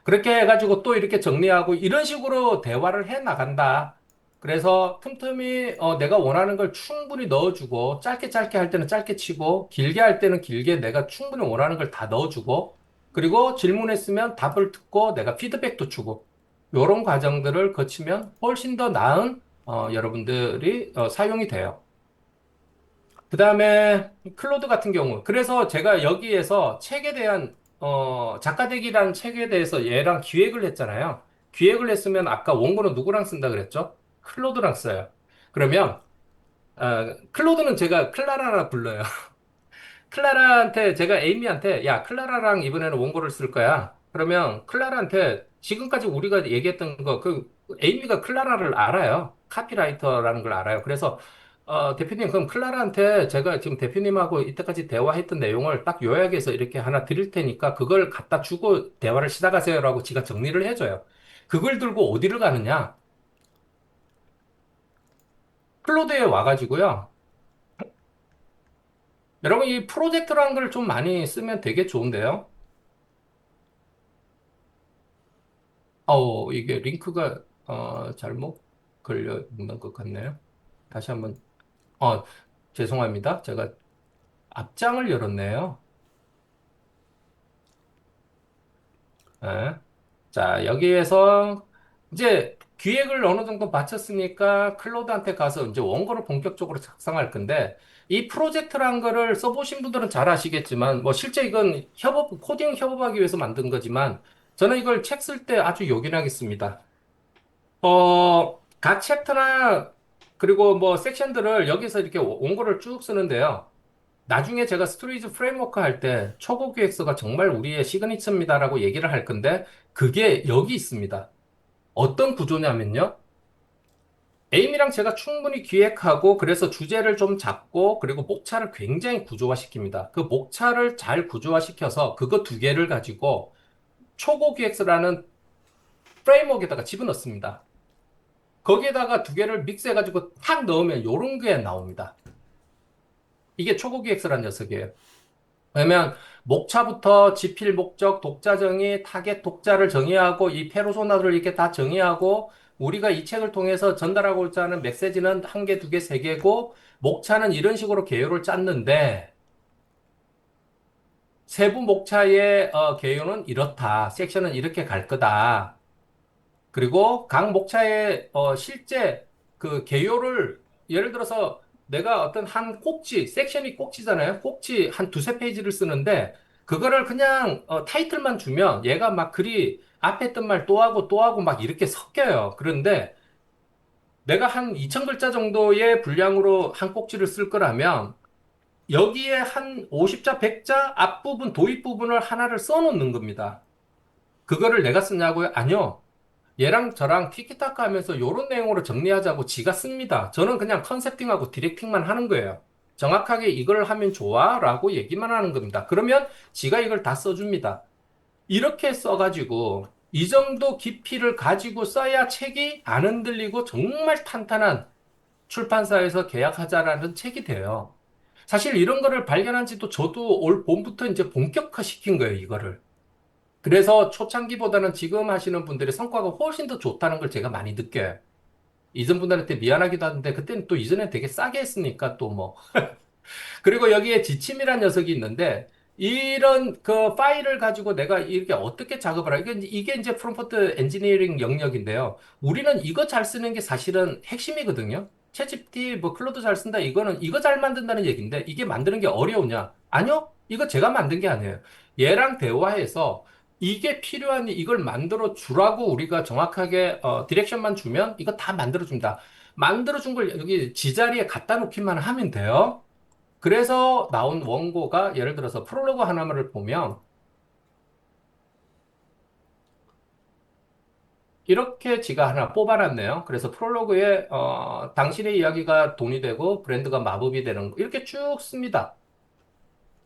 그렇게 해가지고 또 이렇게 정리하고 이런 식으로 대화를 해 나간다. 그래서 틈틈이 내가 원하는 걸 충분히 넣어주고 짧게 짧게 할 때는 짧게 치고 길게 할 때는 길게 내가 충분히 원하는 걸 다 넣어주고 그리고 질문했으면 답을 듣고 내가 피드백도 주고 이런 과정들을 거치면 훨씬 더 나은 여러분들이 사용이 돼요. 그 다음에 클로드 같은 경우. 그래서 제가 여기에서 책에 대한, 작가되기라는 책에 대해서 얘랑 기획을 했잖아요. 기획을 했으면 아까 원고는 누구랑 쓴다 그랬죠? 클로드랑 써요. 그러면, 클로드는 제가 클라라라 불러요. 클라라한테 제가 에이미한테 야 클라라랑 이번에는 원고를 쓸 거야. 그러면 클라라한테 지금까지 우리가 얘기했던 거 그 에이미가 클라라를 알아요. 카피라이터라는 걸 알아요. 그래서 대표님 그럼 클라라한테 제가 지금 대표님하고 이때까지 대화했던 내용을 딱 요약해서 이렇게 하나 드릴 테니까 그걸 갖다 주고 대화를 시작하세요라고 지가 정리를 해줘요. 그걸 들고 어디를 가느냐? 클로드에 와가지고요. 여러분 이 프로젝트라는 걸 좀 많이 쓰면 되게 좋은데요. 이게 링크가, 잘못 걸려 있는 것 같네요. 다시 한번, 어, 죄송합니다. 제가 앞장을 열었네요. 예. 자, 여기에서 이제 기획을 어느 정도 마쳤으니까 클로드한테 가서 이제 원고를 본격적으로 작성할 건데 이 프로젝트란 거를 써보신 분들은 잘 아시겠지만 뭐 실제 이건 코딩 협업하기 위해서 만든 거지만 저는 이걸 책 쓸 때 아주 요긴하겠습니다. 각 챕터나 그리고 뭐 섹션들을 여기서 이렇게 원고를 쭉 쓰는데요. 나중에 제가 스토리즈 프레임워크 할 때 초보 기획서가 정말 우리의 시그니처입니다라고 얘기를 할 건데 그게 여기 있습니다. 어떤 구조냐면요. 에임이랑 제가 충분히 기획하고 그래서 주제를 좀 잡고 그리고 목차를 굉장히 구조화시킵니다. 그 목차를 잘 구조화시켜서 그거 두 개를 가지고 초보 기획서라는 프레임워크에다가 집어넣습니다. 거기에다가 두 개를 믹스해가지고 탁 넣으면 요런 게 나옵니다. 이게 초보 기획서란 녀석이에요. 왜냐면 목차부터 지필 목적, 독자 정의, 타겟 독자를 정의하고 이 페르소나를 이렇게 다 정의하고 우리가 이 책을 통해서 전달하고자 하는 메시지는 한 개, 두 개, 세 개고 목차는 이런 식으로 개요를 짰는데 세부 목차의 개요는 이렇다. 섹션은 이렇게 갈 거다. 그리고 각 목차의 실제 그 개요를 예를 들어서 내가 어떤 한 꼭지, 섹션이 꼭지잖아요. 꼭지 한 두세 페이지를 쓰는데 그거를 그냥 타이틀만 주면 얘가 막 글이 앞에 했던 말 또 하고 막 이렇게 섞여요. 그런데 내가 한 2,000글자 정도의 분량으로 한 꼭지를 쓸 거라면 여기에 한 50자, 100자 앞부분, 도입 부분을 하나를 써놓는 겁니다. 그거를 내가 쓰냐고요? 아니요. 얘랑 저랑 티키타카 하면서 요런 내용으로 정리하자고 지가 씁니다. 저는 그냥 컨셉팅하고 디렉팅만 하는 거예요. 정확하게 이걸 하면 좋아 라고 얘기만 하는 겁니다. 그러면 지가 이걸 다 써줍니다. 이렇게 써가지고 이 정도 깊이를 가지고 써야 책이 안 흔들리고 정말 탄탄한 출판사에서 계약하자라는 책이 돼요. 사실 이런 거를 발견한 지도 저도 올 봄부터 이제 본격화 시킨 거예요, 이거를. 그래서 초창기보다는 지금 하시는 분들의 성과가 훨씬 더 좋다는 걸 제가 많이 느껴요. 이전 분들한테 미안하기도 하는데 그때는 또 이전에 되게 싸게 했으니까 또 뭐. 그리고 여기에 지침이란 녀석이 있는데 이런 그 파일을 가지고 내가 이렇게 어떻게 작업을 하 이게 이제 프롬프트 엔지니어링 영역인데요. 우리는 이거 잘 쓰는 게 사실은 핵심이거든요. 챗GPT 뭐 클로드 잘 쓴다 이거는 이거 잘 만든다는 얘기인데 이게 만드는 게 어려우냐? 아니요. 이거 제가 만든 게 아니에요. 얘랑 대화해서 이게 필요한 이걸 만들어 주라고 우리가 정확하게 디렉션만 주면 이거 다 만들어 줍니다. 만들어 준 걸 여기 지자리에 갖다 놓기만 하면 돼요. 그래서 나온 원고가 예를 들어서 프롤로그 하나만을 보면 이렇게 지가 하나 뽑아놨네요. 그래서 프롤로그에 당신의 이야기가 돈이 되고 브랜드가 마법이 되는 거 이렇게 쭉 씁니다.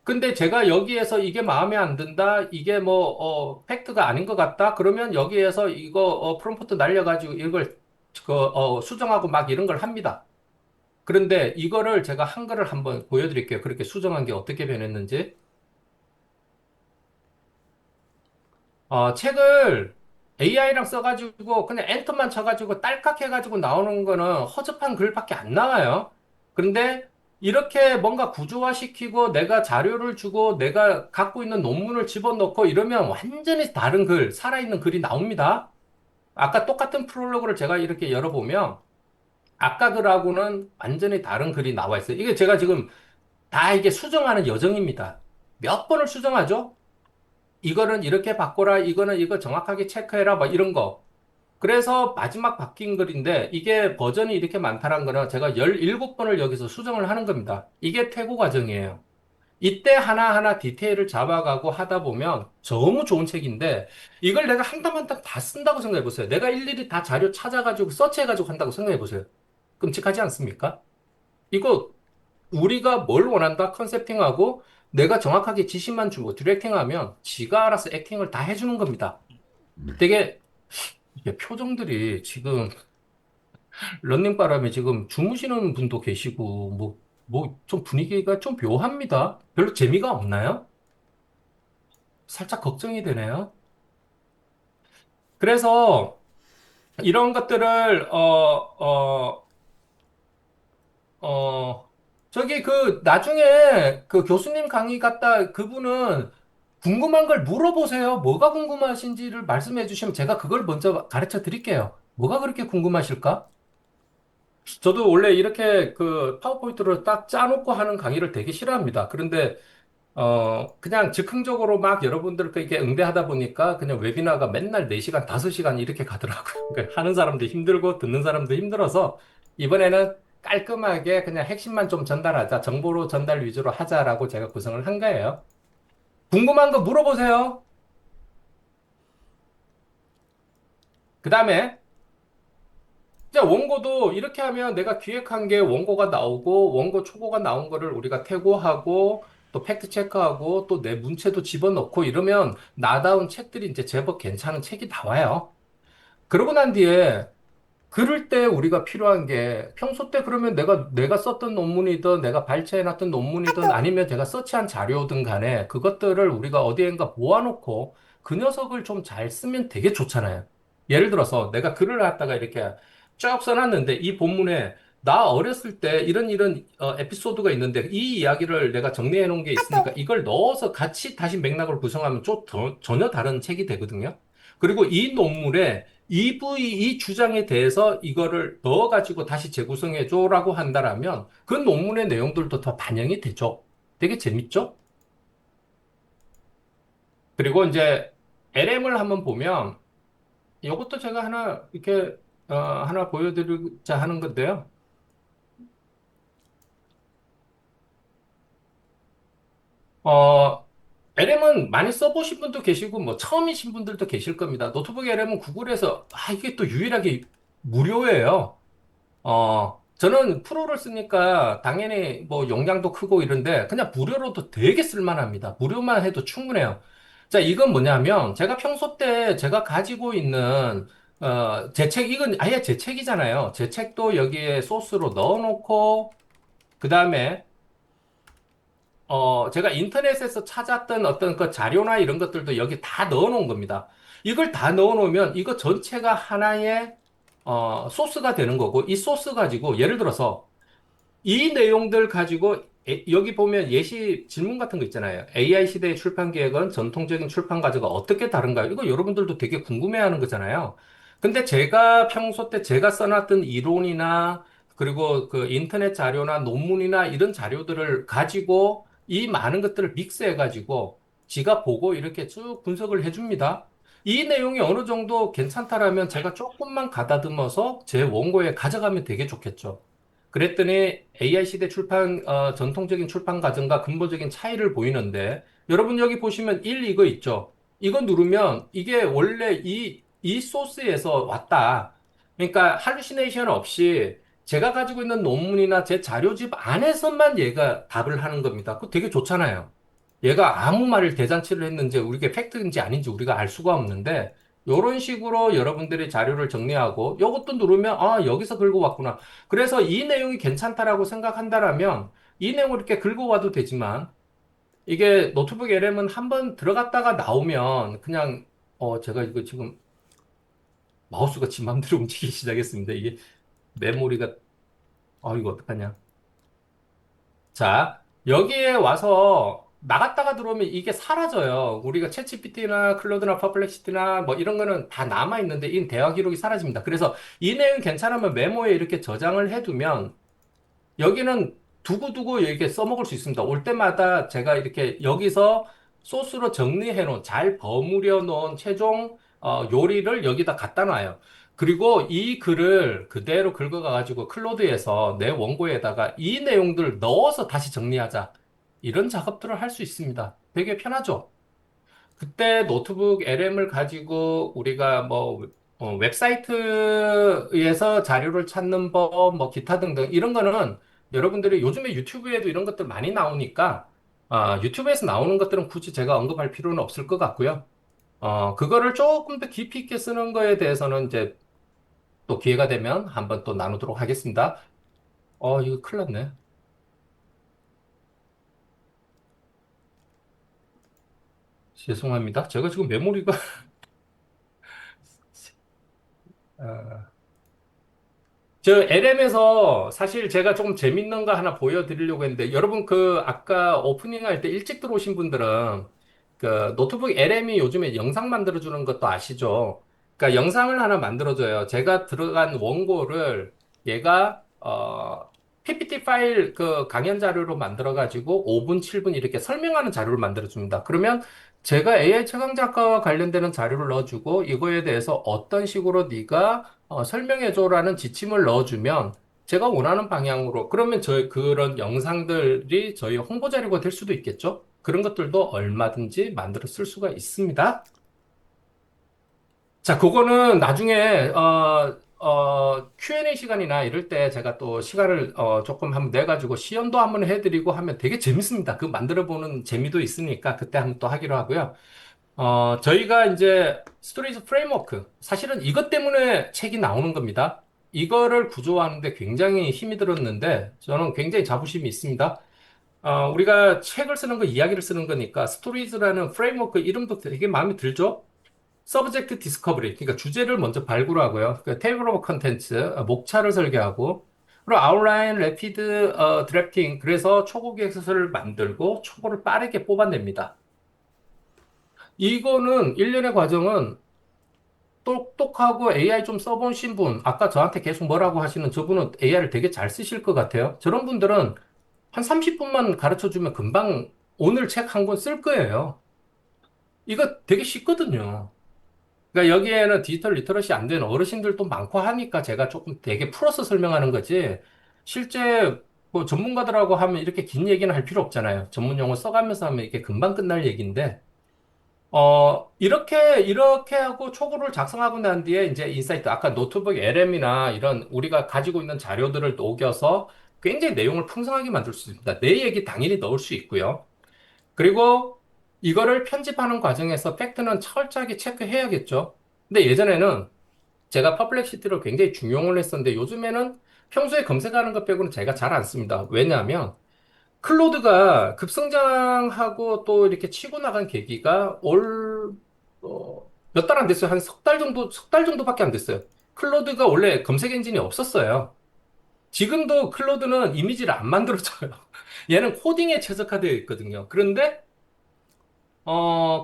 근데 제가 여기에서 이게 마음에 안 든다, 이게 뭐 팩트가 아닌 것 같다. 그러면 여기에서 이거 프롬프트 날려가지고 이걸 수정하고 막 이런 걸 합니다. 그런데 이거를 제가 한글을 한번 보여드릴게요. 그렇게 수정한 게 어떻게 변했는지. 책을 AI랑 써가지고 그냥 엔터만 쳐가지고 딸깍 해가지고 나오는 거는 허접한 글밖에 안 나와요. 그런데 이렇게 뭔가 구조화시키고 내가 자료를 주고 내가 갖고 있는 논문을 집어넣고 이러면 완전히 다른 글, 살아있는 글이 나옵니다. 아까 똑같은 프롤로그를 제가 이렇게 열어보면 아까 글하고는 완전히 다른 글이 나와 있어요. 이게 제가 지금 다 이게 수정하는 여정입니다. 몇 번을 수정하죠? 이거는 이렇게 바꿔라, 이거는 이거 정확하게 체크해라, 뭐 이런 거. 그래서 마지막 바뀐 글인데 이게 버전이 이렇게 많다는 거는 제가 17번을 여기서 수정을 하는 겁니다. 이게 퇴고 과정이에요. 이때 하나하나 디테일을 잡아가고 하다 보면 너무 좋은 책인데 이걸 내가 한 땀 한 땀 다 쓴다고 생각해 보세요. 내가 일일이 다 자료 찾아가지고 서치해가지고 한다고 생각해 보세요. 끔찍하지 않습니까? 이거 우리가 뭘 원한다 컨셉팅하고 내가 정확하게 지시만 주고 디렉팅하면 지가 알아서 액팅을 다 해주는 겁니다. 되게 이게 표정들이 지금 런닝 바람에 지금 주무시는 분도 계시고 뭐 좀 분위기가 좀 묘합니다. 별로 재미가 없나요? 살짝 걱정이 되네요. 그래서 이런 것들을, 저기 나중에 그 교수님 강의 갔다 그분은 궁금한 걸 물어보세요. 뭐가 궁금하신지를 말씀해 주시면 제가 그걸 먼저 가르쳐 드릴게요. 뭐가 그렇게 궁금하실까? 저도 원래 이렇게 파워포인트를 딱 짜놓고 하는 강의를 되게 싫어합니다. 그런데 그냥 즉흥적으로 막 여러분들께 응대하다 보니까 그냥 웨비나가 맨날 4시간, 5시간 이렇게 가더라고요. 그러니까 하는 사람도 힘들고 듣는 사람도 힘들어서 이번에는 깔끔하게 그냥 핵심만 좀 전달하자, 정보로 전달 위주로 하자라고 제가 구성을 한 거예요. 궁금한 거 물어보세요. 그 다음에 이제 원고도 이렇게 하면 내가 기획한 게 원고가 나오고 원고 초고가 나온 거를 우리가 태고하고 또 팩트 체크하고 또 내 문체도 집어넣고 이러면 나다운 책들이 이제 제법 괜찮은 책이 나와요. 그러고 난 뒤에 그럴 때 우리가 필요한 게 평소 때 그러면 내가 썼던 논문이든 내가 발췌해놨던 논문이든 아니면 제가 서치한 자료든 간에 그것들을 우리가 어디엔가 모아놓고 그 녀석을 좀 잘 쓰면 되게 좋잖아요. 예를 들어서 내가 글을 갖다가 이렇게 쭉 써놨는데 이 본문에 나 어렸을 때 이런 에피소드가 있는데 이 이야기를 내가 정리해 놓은 게 있으니까 이걸 넣어서 같이 다시 맥락을 구성하면 전혀 다른 책이 되거든요. 그리고 이 논문에 이 주장에 대해서 이거를 넣어가지고 다시 재구성해줘라고 한다라면 그 논문의 내용들도 더 반영이 되죠. 되게 재밌죠? 그리고 이제 LM을 한번 보면 이것도 제가 하나 이렇게 하나 보여드리자 하는 건데요. 어, LM은 많이 써보신 분도 계시고 뭐 처음이신 분들도 계실 겁니다. 노트북 LM은 구글에서 이게 또 유일하게 무료예요. 저는 프로를 쓰니까 당연히 뭐 용량도 크고 이런데 그냥 무료로도 되게 쓸만합니다. 무료만 해도 충분해요. 자, 이건 뭐냐면 제가 평소 때 제가 가지고 있는 제 책, 이건 아예 제 책이잖아요. 제 책도 여기에 소스로 넣어놓고 그 다음에 제가 인터넷에서 찾았던 어떤 그 자료나 이런 것들도 여기 다 넣어놓은 겁니다. 이걸 다 넣어놓으면 이거 전체가 하나의 소스가 되는 거고 이 소스 가지고 예를 들어서 이 내용들 가지고 여기 보면 예시 질문 같은 거 있잖아요. AI 시대의 출판 계획은 전통적인 출판 과제가 어떻게 다른가요? 이거 여러분들도 되게 궁금해하는 거잖아요. 근데 제가 평소 때 제가 써놨던 이론이나 그리고 그 인터넷 자료나 논문이나 이런 자료들을 가지고 이 많은 것들을 믹스해가지고 지가 보고 이렇게 쭉 분석을 해줍니다. 이 내용이 어느 정도 괜찮다라면 제가 조금만 가다듬어서 제 원고에 가져가면 되게 좋겠죠. 그랬더니 AI 시대 전통적인 출판 과정과 근본적인 차이를 보이는데, 여러분 여기 보시면 1 이거 있죠? 이거 누르면 이게 원래 이 소스에서 왔다. 그러니까 할루시네이션 없이 제가 가지고 있는 논문이나 제 자료집 안에서만 얘가 답을 하는 겁니다. 그거 되게 좋잖아요. 얘가 아무 말을 대잔치를 했는지 우리가 팩트인지 아닌지 우리가 알 수가 없는데, 이런 식으로 여러분들이 자료를 정리하고 이것도 누르면 여기서 긁어왔구나. 그래서 이 내용이 괜찮다라고 생각한다라면 이 내용을 이렇게 긁어와도 되지만 이게 노트북 LM은 한번 들어갔다가 나오면 그냥 제가 이거 지금 마우스가 지 맘대로 움직이기 시작했습니다. 이게 메모리가 이거 어떡하냐. 자, 여기에 와서 나갔다가 들어오면 이게 사라져요. 우리가 챗GPT나 클로드나 퍼플렉시티나 뭐 이런 거는 다 남아 있는데 이 대화 기록이 사라집니다. 그래서 이 내용 괜찮으면 메모에 이렇게 저장을 해두면 여기는 두고두고 이렇게 써먹을 수 있습니다. 올 때마다 제가 이렇게 여기서 소스로 정리해 놓은, 잘 버무려 놓은 최종 요리를 여기다 갖다 놔요. 그리고 이 글을 그대로 긁어가지고 클로드에서 내 원고에다가 이 내용들을 넣어서 다시 정리하자. 이런 작업들을 할 수 있습니다. 되게 편하죠? 그때 노트북 LM을 가지고 우리가 뭐 웹사이트에서 자료를 찾는 법, 뭐 기타 등등 이런 거는 여러분들이 요즘에 유튜브에도 이런 것들 많이 나오니까 유튜브에서 나오는 것들은 굳이 제가 언급할 필요는 없을 것 같고요. 그거를 조금 더 깊이 있게 쓰는 거에 대해서는 이제 또 기회가 되면 한번 또 나누도록 하겠습니다. 이거 큰일 났네. 죄송합니다. 제가 지금 메모리가 저 LM에서 사실 제가 조금 재밌는 거 하나 보여드리려고 했는데, 여러분 그 아까 오프닝 할 때 일찍 들어오신 분들은 그 노트북 LM이 요즘에 영상 만들어주는 것도 아시죠? 그러니까 영상을 하나 만들어줘요. 제가 들어간 원고를 얘가 PPT 파일 그 강연 자료로 만들어가지고 5분, 7분 이렇게 설명하는 자료를 만들어줍니다. 그러면 제가 AI 최강 작가와 관련되는 자료를 넣어주고 이거에 대해서 어떤 식으로 네가 설명해줘라는 지침을 넣어주면 제가 원하는 방향으로 그러면 저희 그런 영상들이 저희 홍보 자료가 될 수도 있겠죠? 그런 것들도 얼마든지 만들어 쓸 수가 있습니다. 자, 그거는 나중에 Q&A 시간이나 이럴 때 제가 또 시간을 조금 한번 내가지고 시연도 한번 해드리고 하면 되게 재밌습니다. 그 만들어보는 재미도 있으니까 그때 한번 또 하기로 하고요. 저희가 이제 스토리즈 프레임워크, 사실은 이것 때문에 책이 나오는 겁니다. 이거를 구조화하는데 굉장히 힘이 들었는데, 저는 굉장히 자부심이 있습니다. 우리가 책을 쓰는 거, 이야기를 쓰는 거니까, 스토리즈라는 프레임워크 이름도 되게 마음에 들죠? 서브젝트 디스커버리, 그러니까 주제를 먼저 발굴하고요. 그 테이블 오브 컨텐츠, 목차를 설계하고, 그리고 아웃라인, 래피드, 드래프팅, 그래서 초고 기획서를 만들고, 초고를 빠르게 뽑아냅니다. 이거는 일련의 과정은 똑똑하고 AI 좀 써보신 분, 아까 저한테 계속 뭐라고 하시는 저분은 AI를 되게 잘 쓰실 것 같아요. 저런 분들은 한 30분만 가르쳐 주면 금방 오늘 책 한 권 쓸 거예요. 이거 되게 쉽거든요. 그러니까 여기에는 디지털 리터러시 안 되는 어르신들도 많고 하니까 제가 조금 되게 풀어서 설명하는 거지. 실제 뭐 전문가들하고 하면 이렇게 긴 얘기는 할 필요 없잖아요. 전문 용어 써가면서 하면 이게 금방 끝날 얘기인데. 이렇게 하고 초고를 작성하고 난 뒤에 이제 인사이트, 아까 노트북 LM이나 이런 우리가 가지고 있는 자료들을 녹여서 굉장히 내용을 풍성하게 만들 수 있습니다. 내 얘기 당연히 넣을 수 있고요. 그리고 이거를 편집하는 과정에서 팩트는 철저하게 체크해야겠죠. 근데 예전에는 제가 퍼플렉시티를 굉장히 중용을 했었는데 요즘에는 평소에 검색하는 것 빼고는 제가 잘 안 씁니다. 왜냐하면 클로드가 급성장하고 또 이렇게 치고 나간 계기가 몇 달 안 됐어요. 한 석 달 정도밖에 안 됐어요. 클로드가 원래 검색 엔진이 없었어요. 지금도 클로드는 이미지를 안 만들어줘요. 얘는 코딩에 최적화되어 있거든요. 그런데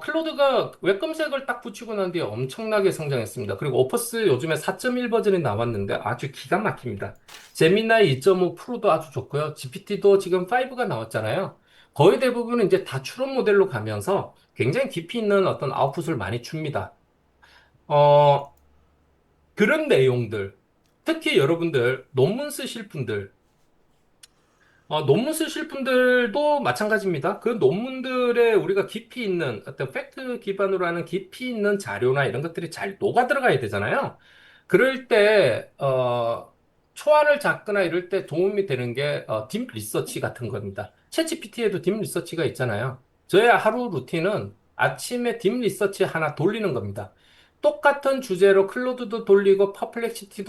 클로드가 웹 검색을 딱 붙이고 난 뒤에 엄청나게 성장했습니다. 그리고 오퍼스 요즘에 4.1 버전이 나왔는데 아주 기가 막힙니다. 제미나이 2.5 프로도 아주 좋고요. GPT도 지금 5가 나왔잖아요. 거의 대부분은 이제 다 추론 모델로 가면서 굉장히 깊이 있는 어떤 아웃풋을 많이 줍니다. 어, 그런 내용들, 특히 여러분들 논문 쓰실 분들, 논문 쓰실 분들도 마찬가지입니다. 그 논문들에 우리가 깊이 있는 어떤 팩트 기반으로 하는 깊이 있는 자료나 이런 것들이 잘 녹아 들어가야 되잖아요. 그럴 때, 초안을 잡거나 이럴 때 도움이 되는 게, 딥 리서치 같은 겁니다. 챗GPT에도 딥 리서치가 있잖아요. 저의 하루 루틴은 아침에 딥 리서치 하나 돌리는 겁니다. 똑같은 주제로 클로드도 돌리고 퍼플렉시티도